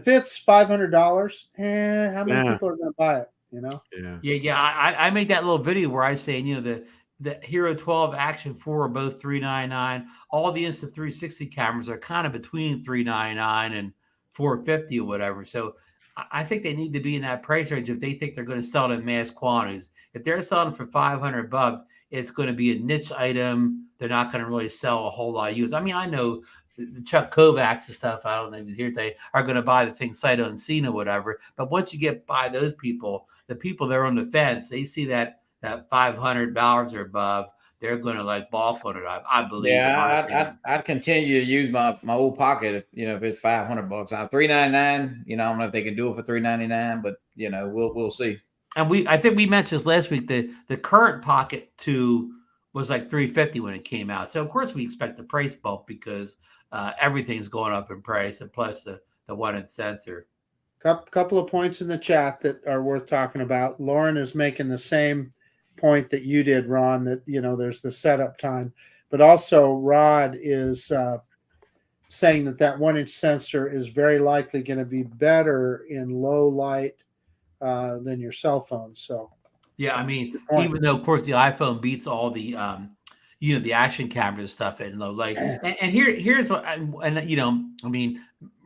it's $500, how many people are going to buy it? You know? Yeah. I made that little video where I say, you know, the Hero 12 Action 4 are both $399. All the Insta360 cameras are kind of between $399 and $450 or whatever. So I think they need to be in that price range if they think they're going to sell it in mass quantities. If they're selling for $500, it's going to be a niche item. They're not going to really sell a whole lot of use. I mean, I know the Chuck Kovacs and stuff, I don't know if he's here today, are going to buy the thing sight unseen or whatever. But once you get by those people, the people that are on the fence, they see that $500 or above, they're going to like balk on it. I believe. Yeah, I'd continue to use my old Pocket. If it's $500, $399. I don't know if they can do it for $399, but we'll see. And I think we mentioned this last week. The current Pocket 2 was like $350 when it came out. So of course we expect the price bump because everything's going up in price, and plus the one-inch sensor. Couple of points in the chat that are worth talking about. Lauren is making the same point that you did, Ron, that there's the setup time, but also Rod is saying that 1-inch sensor is very likely going to be better in low light than your cell phone. So yeah, I mean, even though of course the iPhone beats all the the action cameras stuff in low light, and here's what I mean,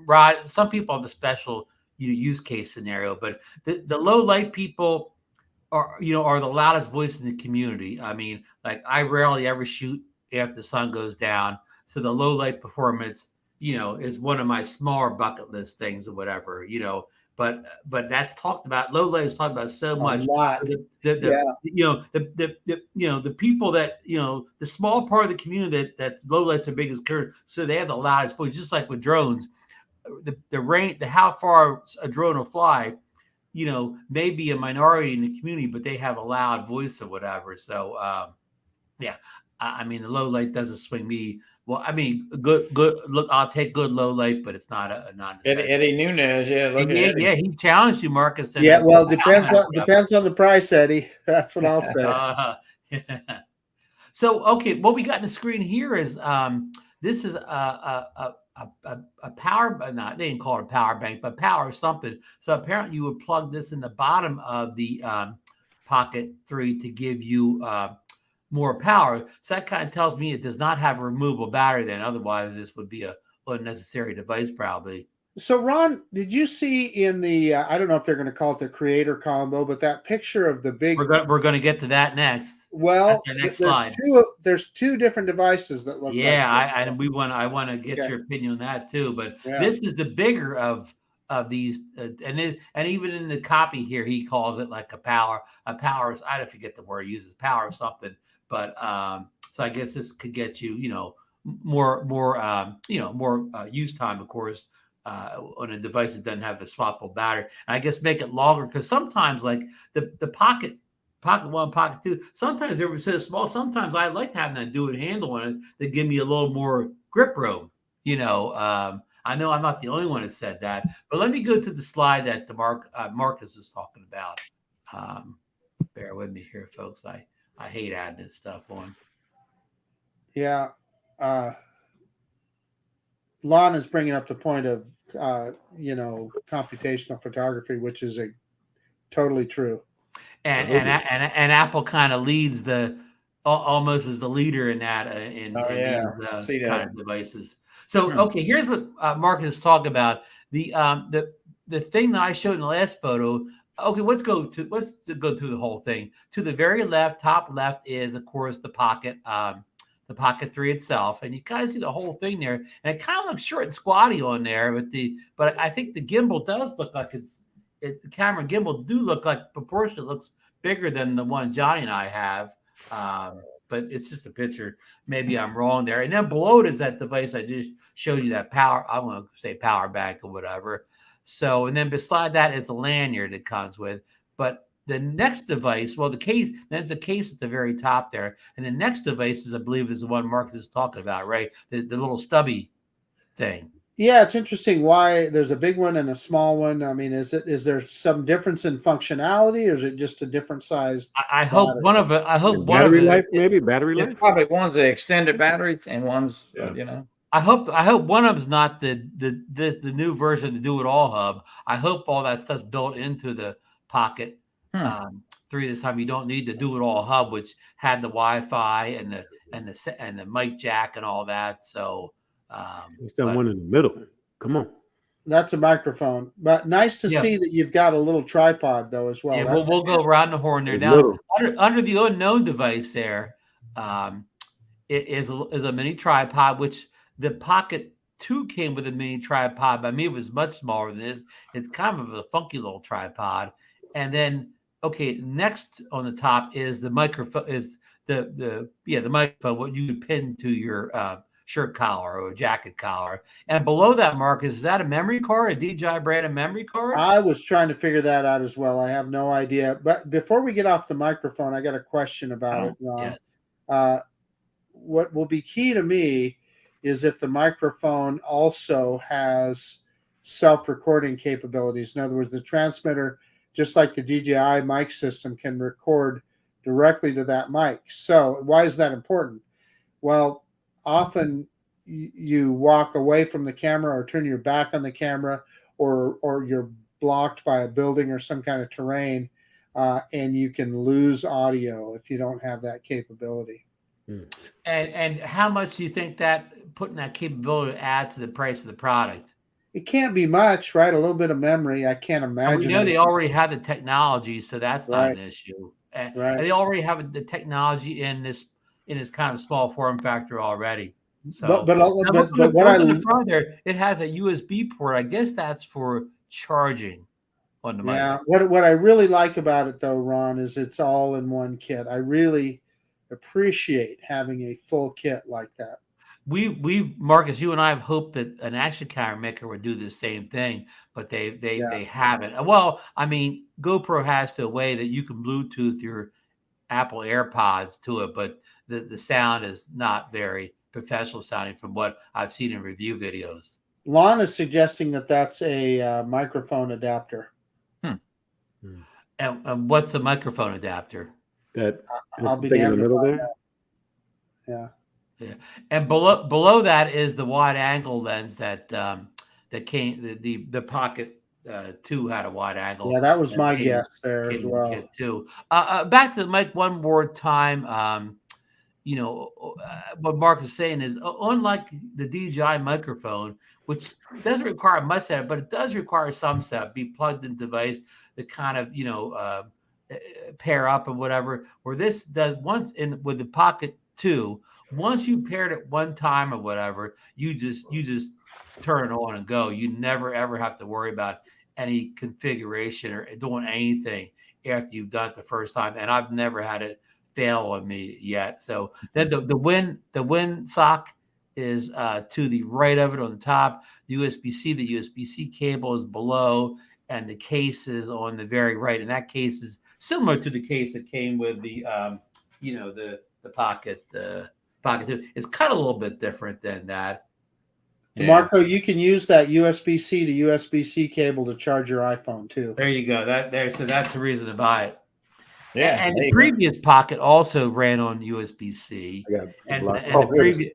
Rod, some people have a special use case scenario, but the low light people are the loudest voice in the community. I mean, like I rarely ever shoot after the sun goes down. So the low light performance, is one of my smaller bucket list things or whatever, but that's talked about. Low light is talked about so much. A lot. So the people that, the small part of the community that low light's their biggest concern. So they have the loudest voice, just like with drones, the range, how far a drone will fly, may be a minority in the community, but they have a loud voice or whatever. So, I mean, the low light doesn't swing me. Well, I mean, good look. I'll take good low light, but it's not Eddie Nunez. Yeah, he challenged you, Marcus. Yeah, well, depends on the price, Eddie. That's what I'll say. So, okay, what we got in the screen here is this is a power, not they didn't call it a power bank, but power something. So apparently you would plug this in the bottom of the Pocket 3 to give you more power. So that kind of tells me it does not have a removable battery then. Otherwise, this would be a unnecessary device probably. So Ron, did you see in the, I don't know if they're going to call it the creator combo, but that picture of the big... We're going to get to that next. Well, there's two different devices that look like I want to get your opinion on that too. But this is the bigger of these, and even in the copy here, he calls it like a power. I don't forget the word he uses, power or something. But so I guess this could get you, more use time, of course, on a device that doesn't have a swappable battery. And I guess make it longer because sometimes, like the Pocket 1, Pocket 2, sometimes they were so small. Sometimes I like having that dual handle on it to give me a little more grip room. I know I'm not the only one that said that, but let me go to the slide that Marcus is talking about. Bear with me here, folks. I hate adding this stuff on. Yeah. Lon is bringing up the point of, computational photography, which is totally true. And Apple kind of leads almost as the leader in that, in these kind of devices. So, okay, here's what Marcus is talking about. The thing that I showed in the last photo. Okay, let's go through the whole thing. To the very left, top left is, of course, the Pocket 3 itself, and you kind of see the whole thing there. And it kind of looks short and squatty on there, but I think the gimbal does look like the camera gimbal do look like proportion looks bigger than the one Johnny and I have. But it's just a picture. Maybe I'm wrong there. And then below it is that device I just showed you, that power. I want to say power bank or whatever. So, and then beside that is a lanyard that comes with. But the next device, well, the case, there's a case at the very top there, and the next device is, I believe, is the one Marcus is talking about, right? The little stubby thing. Yeah, it's interesting why there's a big one and a small one. I mean, is there some difference in functionality, or is it just a different size? I hope one of it. I hope one battery of it. life, maybe battery It's life. probably one's the extended battery and one's Yeah. you know. I hope one of them's not the new version of the Do It All hub. I hope all that stuff's built into the Pocket 3 this time. You don't need the Do It All hub, which had the Wi-Fi and the mic jack and all that. So It's that one in the middle. Come on. That's a microphone, but nice to see that you've got a little tripod though as well. Yeah, we'll go around the horn there. It's Now little. under the unknown device there, it is a mini tripod, which the Pocket 2 came with a mini tripod. By me, it was much smaller than this. It's kind of a funky little tripod. And then, okay, next on the top is the microphone. Is the microphone, what you could pin to your shirt collar or a jacket collar. And below that, Marcus, is that a memory card, a DJI branded memory card? I was trying to figure that out as well. I have no idea. But before we get off the microphone, I got a question about it, Ron. Yes. What will be key to me is if the microphone also has self-recording capabilities. In other words, the transmitter, just like the DJI mic system, can record directly to that mic. So why is that important? Well, often you walk away from the camera or turn your back on the camera, or you're blocked by a building or some kind of terrain, and you can lose audio if you don't have that capability. And how much do you think that putting that capability to add to the price of the product? It can't be much, right? A little bit of memory. I can't imagine. We know they already have the technology, so that's not an issue. And they already have the technology in this kind of small form factor already. So, but what I in the front there, it has a USB port. I guess that's for charging on the mic. Yeah. What I really like about it though, Ron, is it's all in one kit. I really appreciate having a full kit like that. We Marcus, you and I have hoped that an action camera maker would do the same thing, but they haven't. Well, I mean, GoPro has to a way that you can Bluetooth your Apple AirPods to it, but the sound is not very professional sounding from what I've seen in review videos. Lon is suggesting that that's a microphone adapter. And what's a microphone adapter? That I'll be in the middle there. Yeah. Yeah, and below that is the wide angle lens that came. The Pocket 2 had a wide angle. Yeah, that was my guess there as well. Kit too. Back to the mic one more time. What Mark is saying is, unlike the DJI microphone, which doesn't require much setup, but it does require some setup. Be plugged in device that kind of pair up and whatever. Where this does with the Pocket 2. Once you paired it one time or whatever, you just turn it on and go. You never ever have to worry about any configuration or doing anything after you've done it the first time. And I've never had it fail on me yet. So then the wind sock is to the right of it on the top. The USB-C cable is below, and the case is on the very right. And that case is similar to the case that came with the Pocket. Pocket 2. It's cut a little bit different than that. DeMarco, you can use that USB-C to USB-C cable to charge your iPhone too. There you go. So that's the reason to buy it. Yeah. And the previous Pocket also ran on USB-C. And the previous.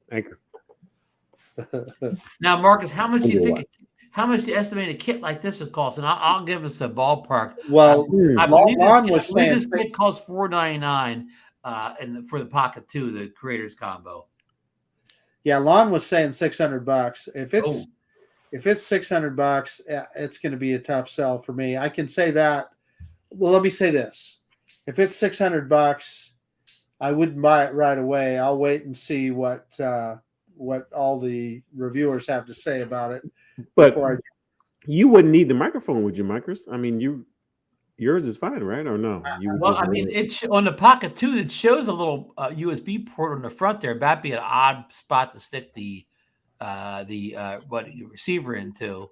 Thank you. Now, Marcus, how much do you estimate a kit like this would cost? And I'll give us a ballpark. Well, I believe Lon was saying this kit costs $499. And for the Pocket 2, the creators combo. Yeah, Lon was saying $600. If it's $600, it's going to be a tough sell for me. I can say that. Well, let me say this: if it's $600, I wouldn't buy it right away. I'll wait and see what all the reviewers have to say about it. But you wouldn't need the microphone, would you, Marcus? I mean, yours is fine, right? Or no? Well, I mean, it's on the Pocket 2. It shows a little USB port on the front there. That'd be an odd spot to stick the receiver into.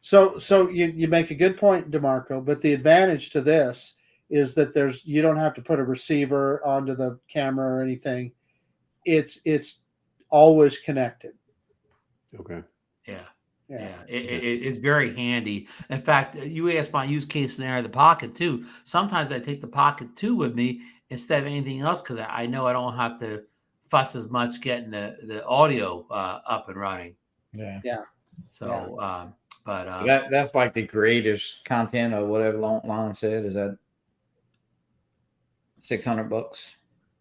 So you make a good point, DeMarco, but the advantage to this is that you don't have to put a receiver onto the camera or anything. It's always connected. Okay. Yeah. It's very handy. In fact, you asked my use case scenario, the Pocket 2. Sometimes I take the Pocket 2 with me instead of anything else because I know I don't have to fuss as much getting the audio up and running. Yeah. So, So that's like the creators content or whatever Lon said. Is that $600?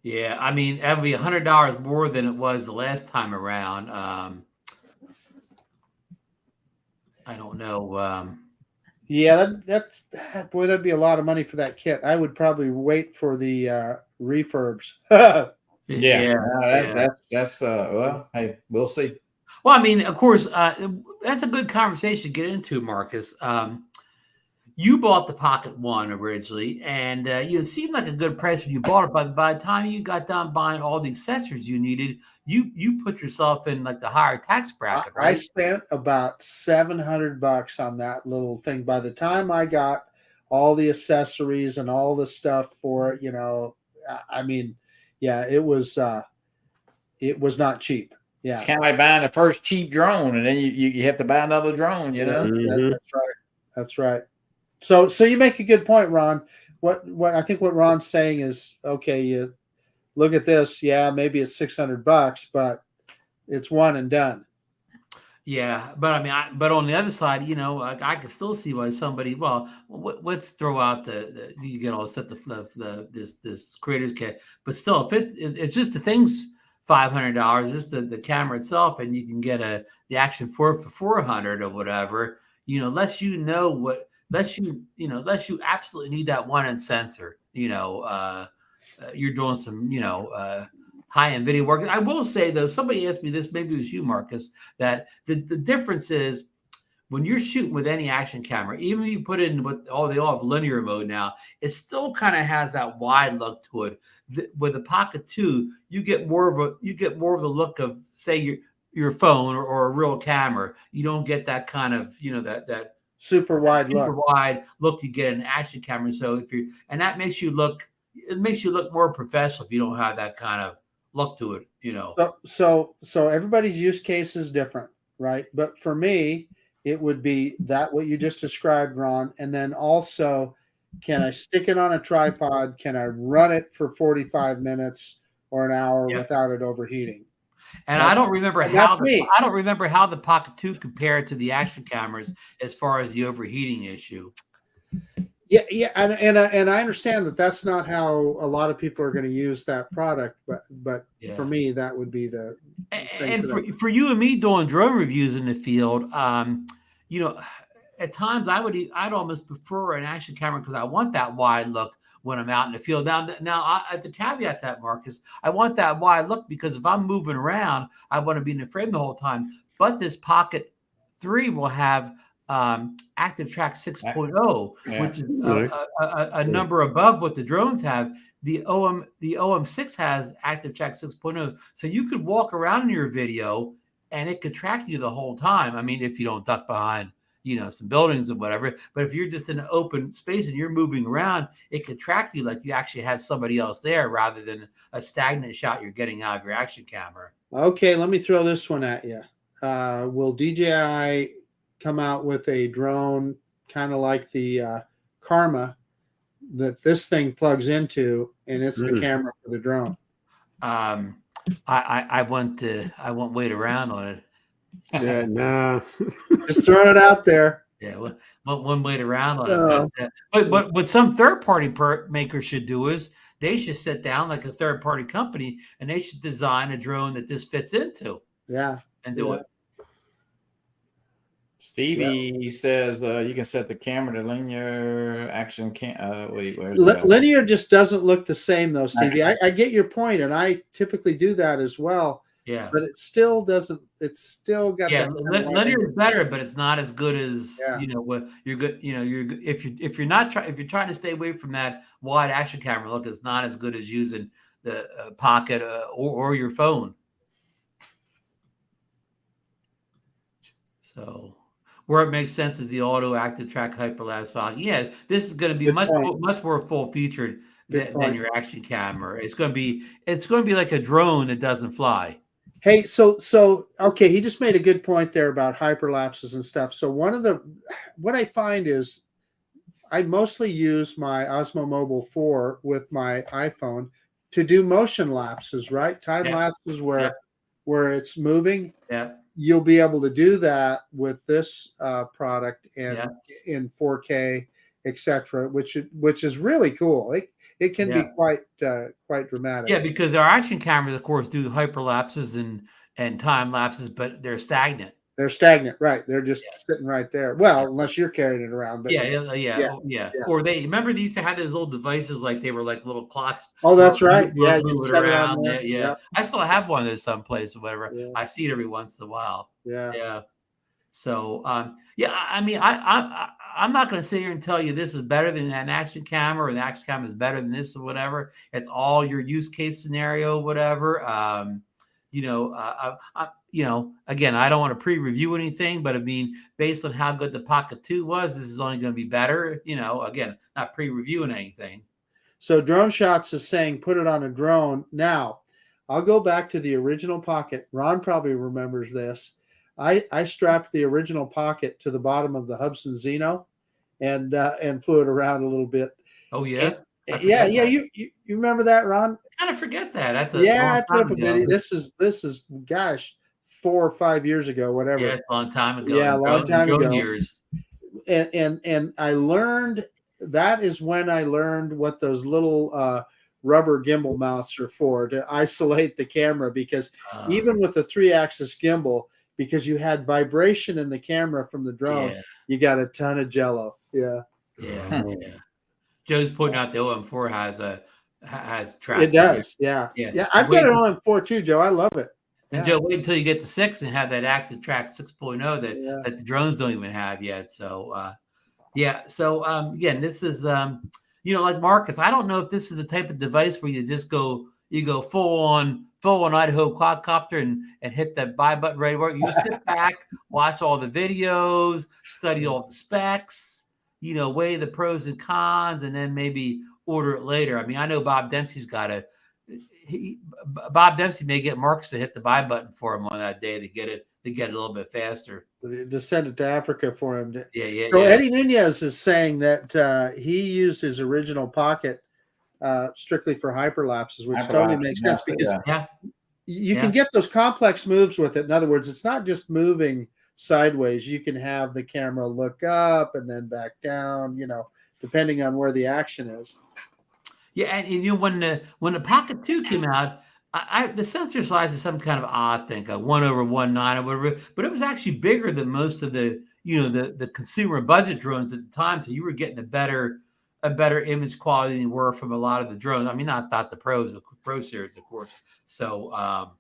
Yeah, I mean that'd be $100 more than it was the last time around. I don't know. Yeah, that'd be a lot of money for that kit. I would probably wait for the refurbs. That's well, hey, we'll see. Well, I mean, of course, that's a good conversation to get into, Marcus. You bought the Pocket 1 originally, and it seemed like a good price when you bought it. But by the time you got done buying all the accessories you needed, you put yourself in like the higher tax bracket, right? I spent about $700 on that little thing. By the time I got all the accessories and all the stuff for it, I mean, yeah, it was not cheap. Yeah, It's kind of like buying the first cheap drone, and then you have to buy another drone. That's right. That's right. So you make a good point, Ron. What I think what Ron's saying is, okay, you look at this. Yeah, maybe it's $600, but it's one and done. Yeah, but I mean, but on the other side, I can still see why somebody. Well, let's throw out the you get all the stuff, this creators kit, but still, if it's just the things $500, just the camera itself, and you can get the Action 4 for $400 or whatever. Unless you absolutely need that one-end sensor. You're doing some high-end video work. I will say though, somebody asked me this, maybe it was you, Marcus, that the difference is when you're shooting with any action camera, even if you put it in they all have linear mode now, it still kind of has that wide look to it. With the Pocket 2, you get more of the look of, say, your phone or a real camera. You don't get that kind of that super wide look you get in an action camera. So that makes you look more professional if you don't have that kind of look to it. So everybody's use case is different, right? But for me, it would be that what you just described, Ron, and then also, can I stick it on a tripod? Can I run it for 45 minutes or an hour without it overheating? And I don't remember how the Pocket 2 compared to the action cameras as far as the overheating issue. Yeah, and I understand that that's not how a lot of people are going to use that product, but for me, that would be the. And for you and me doing drone reviews in the field, at times I'd almost prefer an action camera because I want that wide look when I'm out in the field. Now, I have to caveat that, Marcus. I want that wide look because if I'm moving around, I want to be in the frame the whole time. But this Pocket 3 will have Active Track 6.0, which is a number above what the drones have. The OM6 has Active Track 6.0, so you could walk around in your video and it could track you the whole time. I mean, if you don't duck behind some buildings and whatever, but if you're just in an open space and you're moving around, it could track you like you actually had somebody else there rather than a stagnant shot you're getting out of your action camera. Okay, let me throw this one at you. Will DJI come out with a drone kind of like the Karma that this thing plugs into, and it's the camera for the drone? I won't wait around on it. Yeah, nah. Just throwing it out there. Yeah, one wait around on it. But what some third-party makers should do is they should sit down like a third-party company and they should design a drone that this fits into. Yeah, and do it. Stevie says you can set the camera to linear action. Linear just doesn't look the same though, Stevie. I get your point, and I typically do that as well. Yeah, but it still doesn't. It's still got. Yeah, linear is better, but it's not as good as what you're good. If you're trying to stay away from that wide action camera look, it's not as good as using the Pocket or your phone. So, Where it makes sense is the auto active track hyperlapse fog. Yeah, this is going to be Good much point. much more full featured Good than point. your action camera. It's going to be like a drone that doesn't fly. Hey, so okay, he just made a good point there about hyperlapses and stuff. So what I find is I mostly use my Osmo Mobile 4 with my iPhone to do motion lapses, right? Time Yeah. lapses where Yeah. where it's moving. Yeah. You'll be able to do that with this product and Yeah. in 4K, etc., which is really cool. It can be quite dramatic. Yeah, because our action cameras, of course, do hyperlapses and time lapses, but they're stagnant. They're stagnant, right? They're just sitting right there. Well, unless you're carrying it around. But Yeah. Or they remember they used to have those little devices like they were like little clocks. Oh, that's right. Yeah, move you it set it on around. there. Yeah. Yep. I still have one of those someplace or whatever. Yeah. I see it every once in a while. Yeah. Yeah. So I mean, I'm not going to sit here and tell you this is better than an action camera or the action camera is better than this or whatever. It's all your use case scenario, whatever. Again, I don't want to pre-review anything, but I mean, based on how good the Pocket 2 was, this is only going to be better. Again, not pre-reviewing anything. So Drone Shots is saying put it on a drone. Now, I'll go back to the original Pocket. Ron probably remembers this. I strapped the original Pocket to the bottom of the Hubsan Xeno and flew it around a little bit. Oh yeah, yeah. You remember that, Ron? I kind of forget that. That's I put up a video. This is gosh, 4 or 5 years ago, whatever. Yeah, it's a long time ago. Yeah, a long time ago. Years. And I learned, that is when I learned what those little rubber gimbal mounts are for, to isolate the camera, because even with the 3-axis gimbal, because you had vibration in the camera from the drone, you got a ton of jello. Yeah. Joe's pointing out the OM4 has track. It does. Yeah. I've got an OM4 too, Joe. I love it. And Joe, wait until you get to 6 and have that active track 6.0 that the drones don't even have yet. So, So again, this is like Marcus. I don't know if this is the type of device where you go full on Idaho quadcopter and hit that buy button right away. You sit back, watch all the videos, study all the specs, weigh the pros and cons, and then maybe order it later. I mean, I know Bob Dempsey's Bob Dempsey may get Marcus to hit the buy button for him on that day to get it a little bit faster. To send it to Africa for him. So Eddie Nunez is saying that he used his original Pocket strictly for hyperlapses, which totally makes sense, because you can get those complex moves with it. In other words, it's not just moving sideways. You can have the camera look up and then back down, depending on where the action is. Yeah, and when the Pocket 2 came out, the sensor size is some kind of odd thing, a 1/1.9 or whatever, but it was actually bigger than most of the the consumer budget drones at the time. So you were getting a better image quality than you were from a lot of the drones. I mean, not the Pro series, of course. So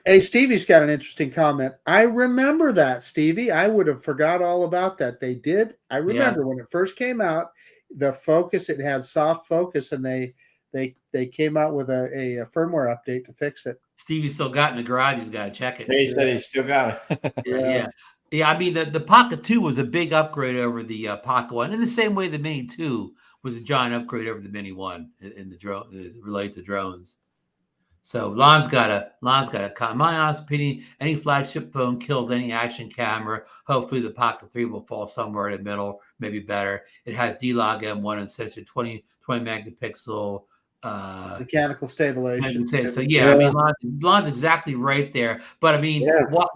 hey, Stevie's got an interesting comment. I remember that, Stevie. I would have forgot all about that. They did. I remember when it first came out, the focus, it had soft focus, and they came out with a firmware update to fix it. Stevie's still got it in the garage. He's got to check it. He said he still got it. Yeah. I mean, the Pocket 2 was a big upgrade over the Pocket 1, in the same way the Mini 2 was a giant upgrade over the Mini 1 in the drone related to drones. So Lon's got a comment. My honest opinion, any flagship phone kills any action camera. Hopefully the Pocket 3 will fall somewhere in the middle, maybe better. It has D-Log M1 and sensor 20 megapixel mechanical stabilization. So I mean, Lon's exactly right there. But I mean, why?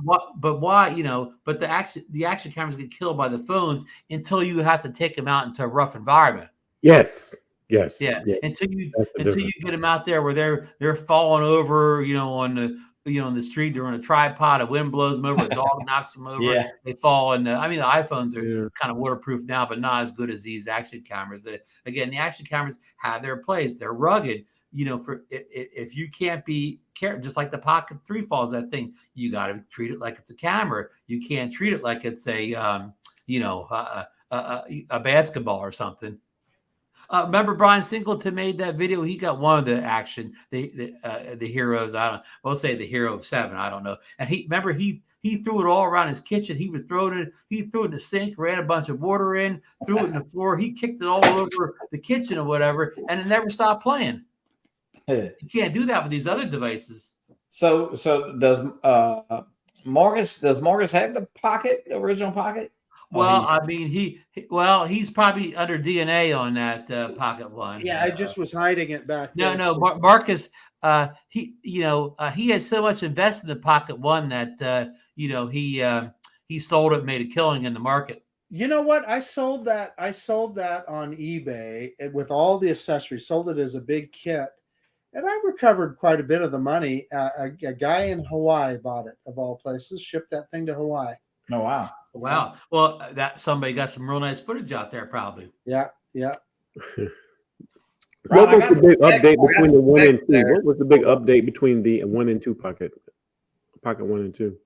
But the action cameras get killed by the phones until you have to take them out into a rough environment. Yes. Until you get them out there where they're falling over, on the street, they're on a tripod, a wind blows them over, a dog knocks them over, they fall. And I mean, the iPhones are kind of waterproof now, but not as good as these action cameras. The action cameras have their place. They're rugged. For if you can't be careful, just like the Pocket 3 falls, that thing, you got to treat it like it's a camera. You can't treat it like it's a basketball or something. Remember Brian Singleton made that video? He got one of the action, the heroes. We'll say the hero of 7. I don't know. And he He threw it all around his kitchen. He was throwing it. He threw it in the sink, ran a bunch of water in, threw it in the floor. He kicked it all over the kitchen or whatever, and it never stopped playing. You can't do that with these other devices. So does Marcus have the Pocket, the original Pocket? Well, I mean, he's probably under DNA on that Pocket one. Yeah, I just was hiding it back there. No, Marcus. He had so much invested in the Pocket One that he sold it, and made a killing in the market. You know what? I sold that on eBay with all the accessories. Sold it as a big kit, and I recovered quite a bit of the money. A guy in Hawaii bought it, of all places. Shipped that thing to Hawaii. Oh wow! Wow. Well, that somebody got some real nice footage out there, probably. Yeah. What was the big update between the 1 and 2? What was the big update between the 1 and 2 Pocket 1 and 2?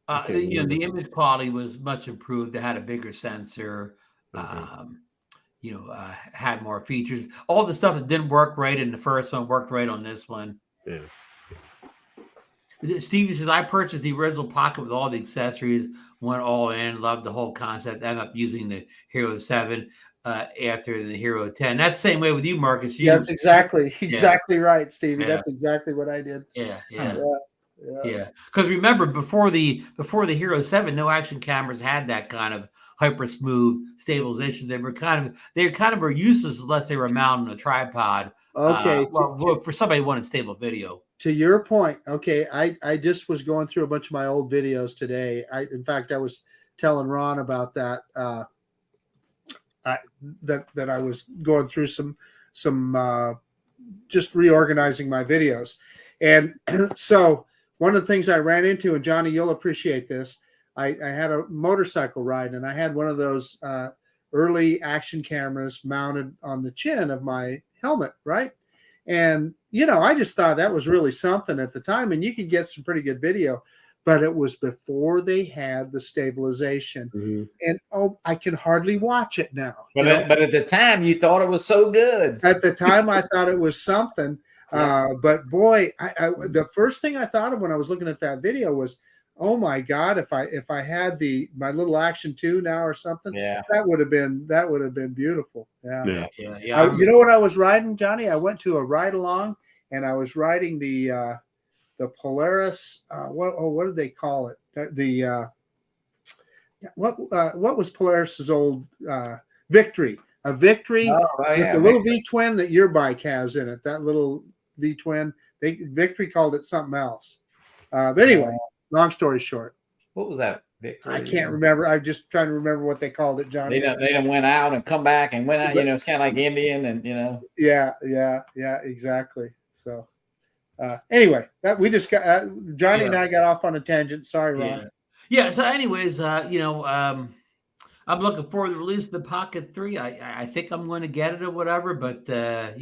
The image quality was much improved. It had a bigger sensor. Had more features. All the stuff that didn't work right in the first one worked right on this one. Yeah. Stevie says, I purchased the original Pocket with all the accessories, went all in, loved the whole concept, ended up using the Hero 7 after the Hero 10. That's the same way with you, Marcus. That's exactly right, Stevie. Yeah. That's exactly what I did. Yeah. Because remember, before the Hero 7, no action cameras had that kind of hyper smooth stabilization. They kind of were useless unless they were mounted on a tripod. Okay. For somebody who wanted stable video. To your point, okay, I just was going through a bunch of my old videos today. In fact, I was telling Ron about that. That I was going through some just reorganizing my videos, and so one of the things I ran into, and Johnny, you'll appreciate this. I had a motorcycle ride, and I had one of those early action cameras mounted on the chin of my helmet, right? And, I just thought that was really something at the time, and you could get some pretty good video, but it was before they had the stabilization. Mm-hmm. And, I can hardly watch it now. But at the time, you thought it was so good. At the time, I thought it was something. But, boy, the first thing I thought of when I was looking at that video was, oh my God! If I had my little Action 2 now or something, that would have been beautiful. Yeah. You know what I was riding, Johnny? I went to a ride along, and I was riding the Polaris. What did they call it? What was Polaris's old Victory? A Victory with the little V twin that your bike has in it. That little V twin. Victory called it something else. But anyway. Long story short, what was that? Victory? I can't remember. I'm just trying to remember what they called it, Johnny. They done went out and come back and went out. It's kind of like Indian, and Yeah, exactly. So, anyway, that we just got Johnny and I got off on a tangent. Sorry, Ron. Yeah. So, anyways, I'm looking forward to the release of the Pocket 3. I think I'm going to get it or whatever, but I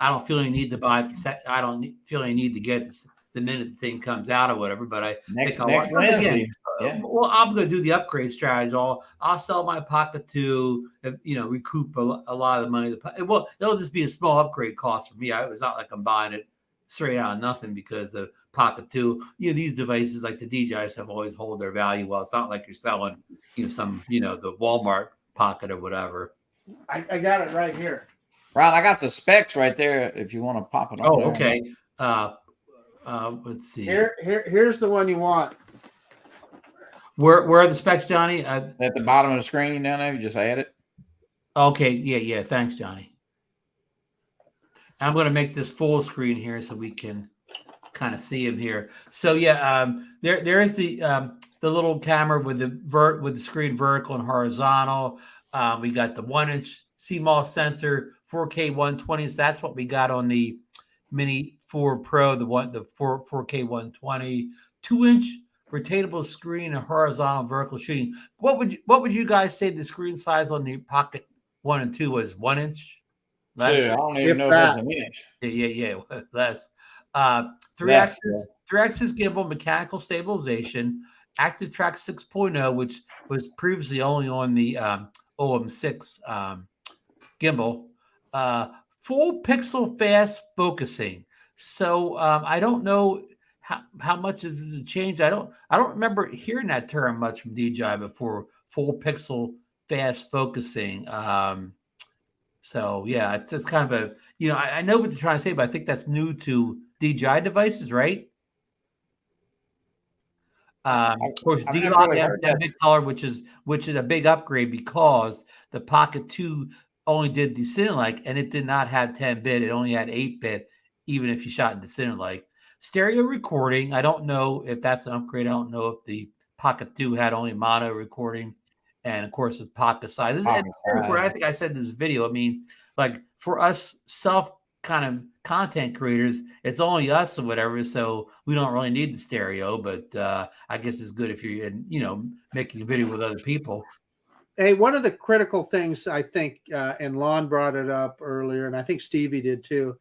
don't feel any need to buy. I don't feel any need to get this the minute the thing comes out or whatever, but next Wednesday. Well, I'm going to do the upgrade strategy. I'll sell my Pocket 2, recoup a lot of the money. Well, it'll just be a small upgrade cost for me. It's not like I'm buying it straight out of nothing, because the Pocket 2, these devices like the DJIs have always hold their value. Well, it's not like you're selling, some, the Walmart Pocket or whatever. I got it right here. Ron, I got the specs right there if you want to pop it on. Oh, okay. Let's see. Here's the one you want. Where are the specs, Johnny? At the bottom of the screen down there. You just add it. Okay. Yeah. Thanks, Johnny. I'm going to make this full screen here so we can kind of see him here. So there is the little camera with the screen vertical and horizontal. We got the 1-inch CMOS sensor, 4K 120. So that's what we got on the Mini 4 Pro, the 4K 120, 2-inch rotatable screen and horizontal and vertical shooting. What would you guys say the screen size on the Pocket 1 and 2 was? 1 inch? Less? I don't even know if that's an inch. Yeah, less. 3-axis gimbal, mechanical stabilization, active track 6.0, which was previously only on the OM6 gimbal. Full pixel fast focusing. So I don't know how much is it changed? I don't remember hearing that term much from DJI before. Full pixel fast focusing. So yeah, it's kind of a I know what you're trying to say, but I think that's new to DJI devices, right? Of course, I've never D-Lock really heard that. big color, which is a big upgrade because the Pocket 2 only did the Cinelike, and it did not have 10-bit. It only had 8-bit, even if you shot in the Cinelike. Stereo recording, I don't know if that's an upgrade. I don't know if the Pocket 2 had only mono recording, and of course, it's pocket size. I think I said in this video. I mean, like for us self kind of content creators, it's only us or whatever, so we don't really need the stereo. But I guess it's good if you're making a video with other people. Hey, one of the critical things I think, and Lon brought it up earlier, and I think Stevie did too.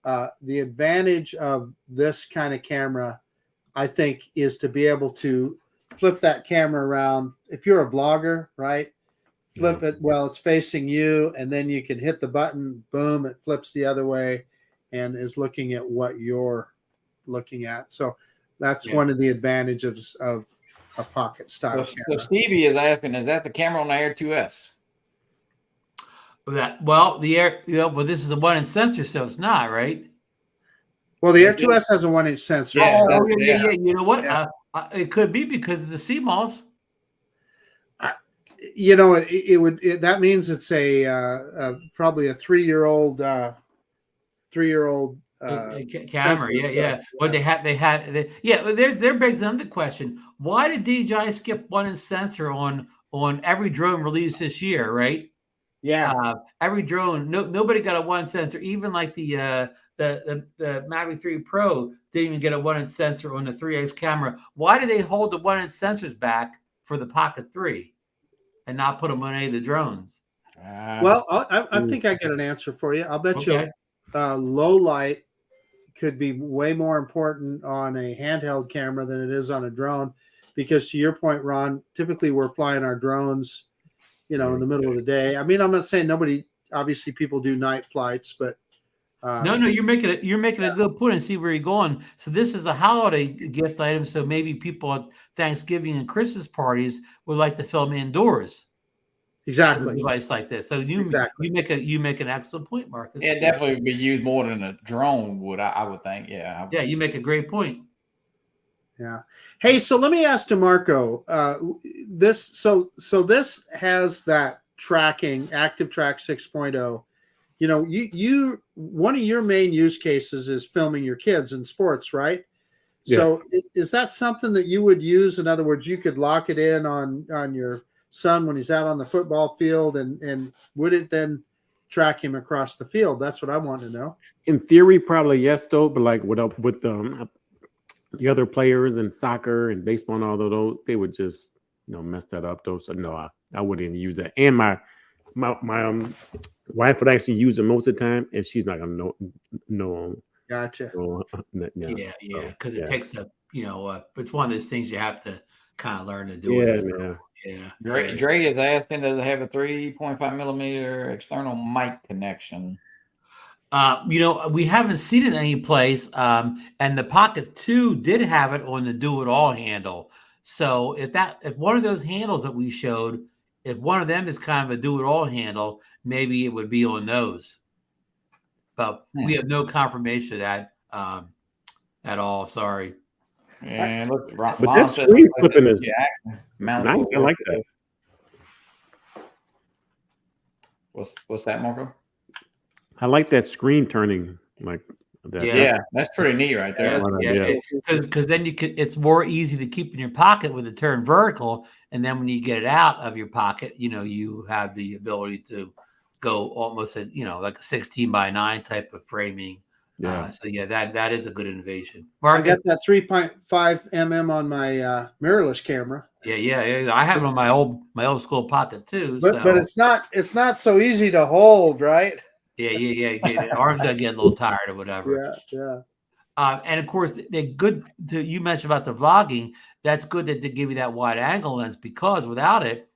The advantage of this kind of camera, I think, is to be able to flip that camera around. If you're a vlogger, right? Flip it while it's facing you, and then you can hit the button, boom, it flips the other way and is looking at what you're looking at. So that's one of the advantages of a pocket style camera. So Stevie is asking, is that the camera on the Air 2S? Well, the Air, well, this is a 1-inch sensor, so it's not, right? Well, the Air 2S has a 1-inch sensor. Yeah, yeah. You know what? Yeah. It could be because of the CMOS. That means it's probably a 3-year-old camera. Yeah. But there begs another question. Why did DJI skip 1-inch sensor on every drone release this year, right? Yeah. Every drone, nobody got a 1-inch sensor. Even like the Mavic 3 Pro didn't even get a 1-inch sensor on the 3X camera. Why did they hold the 1-inch sensors back for the Pocket 3 and not put them on any of the drones? Well, I think I get an answer for you. I'll bet you low light could be way more important on a handheld camera than it is on a drone, because to your point, Ron, typically we're flying our drones, in the middle of the day. I mean, I'm not saying obviously people do night flights, but no, you're making a good point and see where you're going. So this is a holiday gift item. So maybe people at Thanksgiving and Christmas parties would like to film indoors. Exactly. A device like this. So you make an excellent point, Marcus. It definitely would be used more than a drone would, I would think. Yeah. Yeah, you make a great point. Yeah. Hey, so let me ask DeMarco, this has that tracking, Active Track 6.0. You one of your main use cases is filming your kids in sports, right? Yeah. So is that something that you would use? In other words, you could lock it in on your son when he's out on the football field, and would it then track him across the field? That's what I want to know. In theory, probably yes, though. But like with the other players in soccer and baseball and all of those, they would just mess that up though. So no, I wouldn't even use that. And my wife would actually use it most of the time, and she's not gonna know. Gotcha. Yeah, because it takes it's one of those things you have to kind of learn to do. Yeah. Dre is asking, does it have a 3.5 millimeter external mic connection? We haven't seen it any place, and the Pocket 2 did have it on the do-it-all handle. So if one of those handles that we showed, if one of them is kind of a do-it-all handle, maybe it would be on those. But we have no confirmation of that at all. Sorry. And look, but that screen flipping is nice. I like that. What's that, Marco? I like that screen turning like that. Yeah, that's pretty neat right there. Because then it's more easy to keep in your pocket with it turned vertical, and then when you get it out of your pocket, you have the ability to go almost at like a 16:9 type of framing. Yeah. That is a good innovation. Mark, I got that 3.5 mm on my mirrorless camera. Yeah. I have it on my old school Pocket too. But it's not so easy to hold, right? Yeah. Arms gonna get a little tired or whatever. Yeah. And of course, they're good. You mentioned about the vlogging. That's good that they give you that wide angle lens, because without it,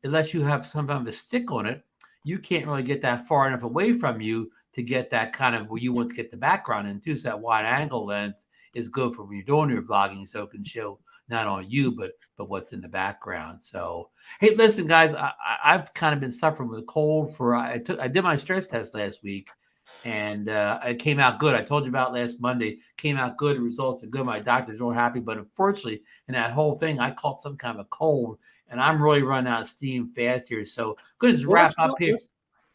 unless you have some kind of a stick on it, you can't really get that far enough away from you to get that kind of where you want to get the background in too. So that wide angle lens is good for when you're doing your vlogging, so it can show not only you but what's in the background. So hey, listen guys, I've kind of been suffering with a cold for I did my stress test last week, and it came out good. I told you about last Monday. Came out good. The results are good. My doctors were happy, but unfortunately, in that whole thing, I caught some kind of a cold, and I'm really running out of steam fast here. So I'm going to wrap up here.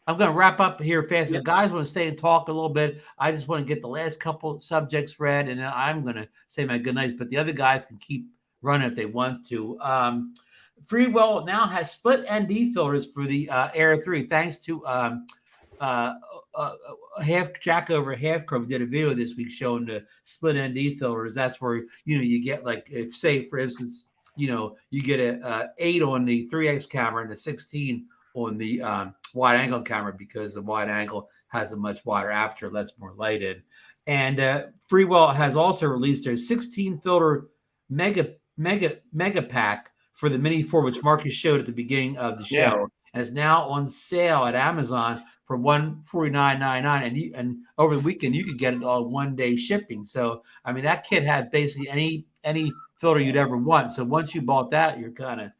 I'm going to wrap up here fast. Yeah. The guys want to stay and talk a little bit. I just want to get the last couple subjects read, and then I'm going to say my good nights. But the other guys can keep running if they want to. Freewell now has split ND filters for the Air 3, thanks to Jack over Half Chrome did a video this week showing the split ND filters. That's where you get, like, if say for instance you get a 8 on the 3x camera and a 16 on the wide angle camera, because the wide angle has a much wider aperture, lets more light in. And Freewell has also released their 16 filter mega pack for the Mini 4, which Marcus showed at the beginning of the show, and is now on sale at Amazon for $149.99. And over the weekend you could get it on 1-day shipping. So I mean, that kit had basically any filter you'd ever want. So once you bought that, you're kind of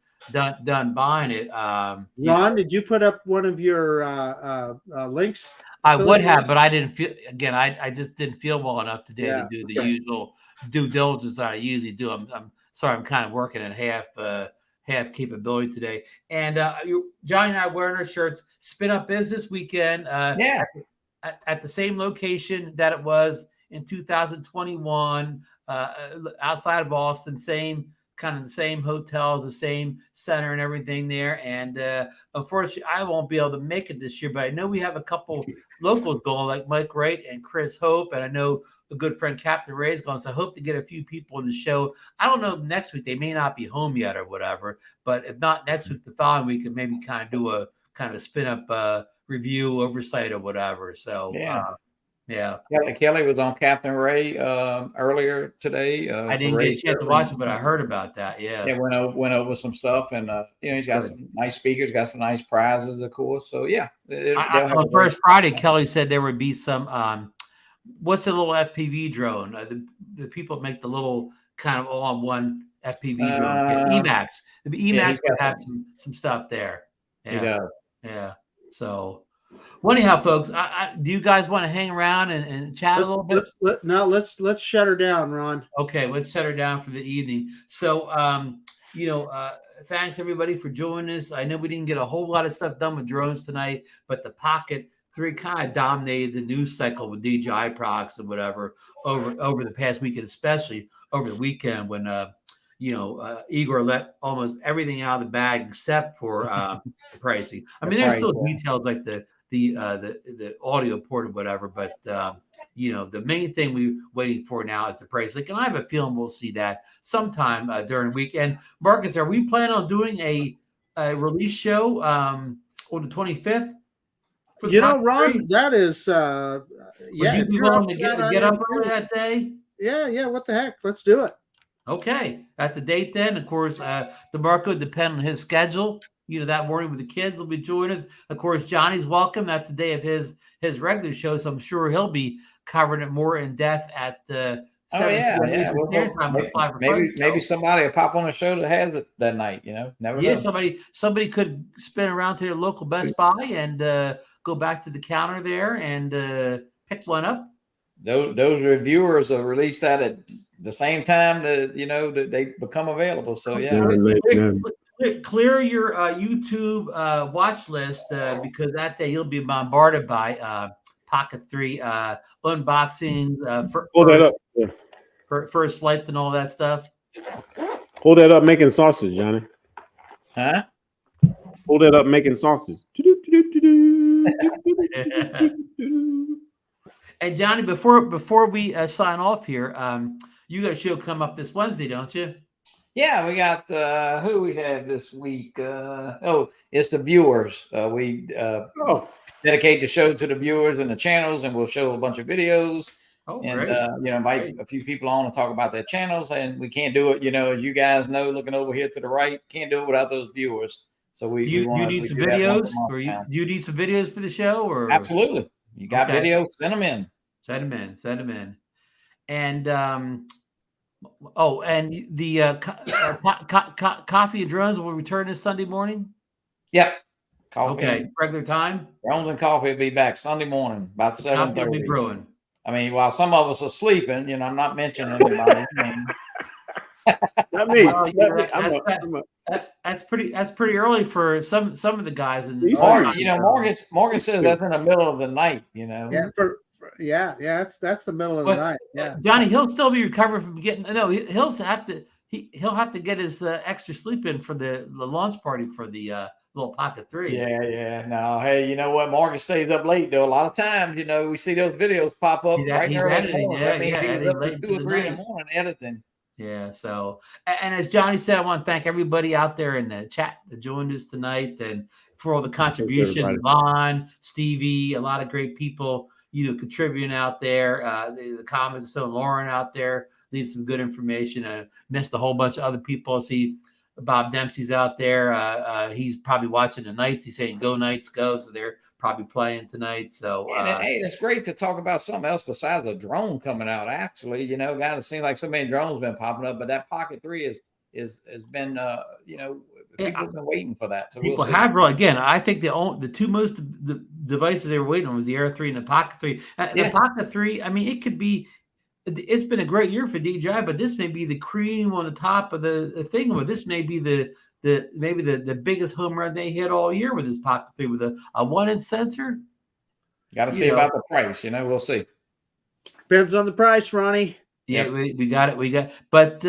done buying it. Ron, did you put up one of your links? I would have, but I didn't feel, again, I just didn't feel well enough today to do the usual due diligence that I usually do. I'm sorry, I'm kind of working at half capability today. And Johnny and I wearing our shirts. Spin Up Biz this weekend. At the same location that it was in 2021, outside of Austin, kind of the same hotels, the same center and everything there. And unfortunately, I won't be able to make it this year, but I know we have a couple locals going, like Mike Wright and Chris Hope, and I know a good friend Captain Ray's going. So I hope to get a few people in the show. I don't know, next week they may not be home yet or whatever, but if not next week, the following week, and maybe kind of do a kind of spin up review oversight or whatever. So Kelly was on Captain Ray earlier today. I didn't get a chance to watch it, but I heard about that. Yeah, went over some stuff, and he's got some nice speakers, got some nice prizes, of course. So yeah, on first Friday, Kelly said there would be some what's the little FPV drone? The people make the little kind of all-in-one FPV drone. Emacs. The Emacs could have some stuff there. Yeah. He does. Yeah. So, well, anyhow, folks, do you guys want to hang around and chat a little bit? Let's shut her down, Ron. Okay, let's shut her down for the evening. So, thanks everybody for joining us. I know we didn't get a whole lot of stuff done with drones tonight, but the Pocket-3 kind of dominated the news cycle with DJI products and whatever over the past weekend, especially over the weekend when Igor let almost everything out of the bag except for the pricing. I mean, there's still details like the audio port or whatever, but the main thing we're waiting for now is the price. Like, and I have a feeling we'll see that sometime during the week. And Marcus, are we planning on doing a release show on the 25th? Ron, that is Would you be willing to get up early that day? Yeah. What the heck? Let's do it. Okay, that's the date then. Of course, DeMarco, depending on his schedule, that morning with the kids will be joining us. Of course, Johnny's welcome. That's the day of his regular show, so I'm sure he'll be covering it more in depth at maybe somebody will pop on a show that has it that night. Never know. Somebody could spin around to their local Best Buy and go back to the counter there and pick one up. Those reviewers will release that at the same time that they become available. So clear your YouTube watch list because that day you'll be bombarded by Pocket-3 unboxings, first flights, and all that stuff. Hold that up, making sausage, Johnny. Huh? Hold that up, making sausage. And Johnny, before we sign off here, you got a show come up this Wednesday, don't you? Yeah, we got who we have this week. It's the viewers. We dedicate the show to the viewers and the channels, and we'll show a bunch of videos. Invite a few people on to talk about their channels. And we can't do it, as you guys know, looking over here to the right, can't do it without those viewers. So you need some videos, or do you need some videos for the show? Or absolutely, you got videos, send them in. Send them in. and and the coffee and drones will return this Sunday morning. Yep. Coffee. Okay, regular time. Drones and coffee will be back Sunday morning about 7:30. Brewing. I mean, while some of us are sleeping, I'm not mentioning anybody's name. Not me. That's pretty early for some of the guys in Morgan says that's in the middle of the night, Yeah, that's the middle of the night. Yeah, Johnny, he'll still be recovering from getting. No, he'll have to get his extra sleep in for the launch party for the little Pocket-3. Yeah. No, hey, you know what? Morgan stays up late though. A lot of times, we see those videos pop up right there. That means he was up to 2 or 3 in the morning editing. Yeah. So, and as Johnny said, I want to thank everybody out there in the chat that joined us tonight, and for all the contributions. Vaughn, Stevie, a lot of great people, contributing out there. The comments. So Lauren out there leaves some good information. I missed a whole bunch of other people. I see Bob Dempsey's out there. He's probably watching the Knights. He's saying "Go Knights, go!" So they're probably playing tonight. So hey, it's great to talk about something else besides a drone coming out. Actually, God, it seems like so many drones been popping up, but that Pocket-3 has been people have been waiting for that. So people have really, again. I think the two most devices they were waiting on was the Air 3 and the Pocket-3. The Pocket-3, I mean, it could be. It's been a great year for DJI, but this may be the cream on the top of the thing. Or this may be the biggest home run they hit all year with this Pocket-3 with a 1-inch sensor. Got to see about the price. We'll see. Depends on the price, Ronnie. Yeah, we got it. But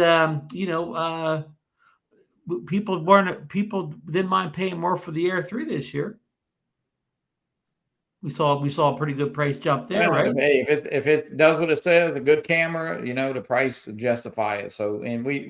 people didn't mind paying more for the Air 3 this year. We saw a pretty good price jump there, right? Hey, if it does what it says, a good camera, the price will justify it. So, and we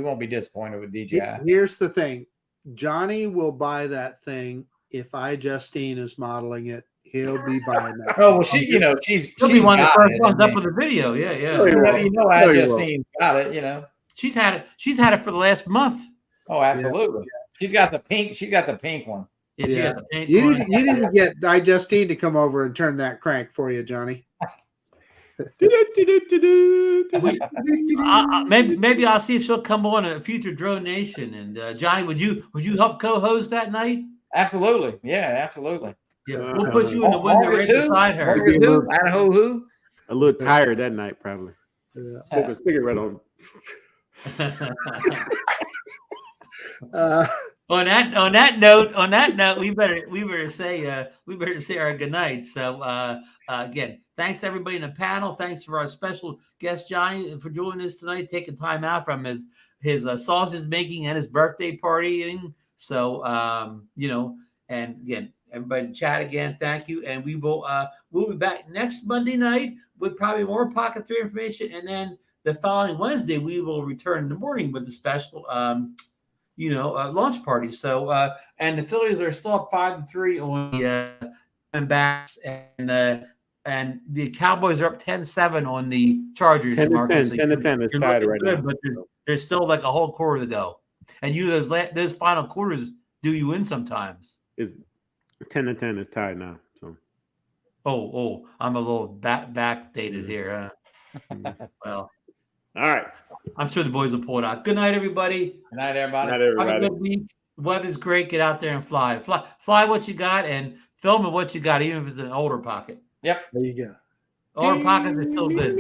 won't be disappointed with DJI. Here's the thing, Johnny will buy that thing if iJustine is modeling it. He'll be buying that. Oh well, she'll be one of the first ones up with the video. Yeah. iJustine got it. She's had it for the last month. Oh, absolutely. Yeah. She's got the pink one. Yeah. You need to get iJustine to come over and turn that crank for you, Johnny. Maybe I'll see if she'll come on a future DroneNation. And Johnny, would you help co-host that night? Absolutely. Yeah, absolutely. Yeah, we'll put you in the window right beside her. Idaho who? A little tired that night, probably. Smoke a cigarette on. On that note, we better say our good night. So again, thanks to everybody in the panel. Thanks for our special guest Johnny for joining us tonight, taking time out from his sausage making and his birthday partying. So and again, everybody in chat again, thank you. And we'll be back next Monday night with probably more Pocket-3 information, and then the following Wednesday we will return in the morning with a special launch party. So, and the Phillies are still up 5-3 on the backs, and the Cowboys are up 10-7 on the Chargers. 10-10 is tied right now. But there's still like a whole quarter to go, and those final quarters do you in sometimes. Is 10-10 is tied now. So, I'm a little backdated here. Well. All right. I'm sure the boys will pull it out. Good night, everybody. Good night, everybody. Have a good week. The weather's great. Get out there and fly. Fly what you got and film it what you got, even if it's an older Pocket. Yep. There you go. Older Pockets are still good.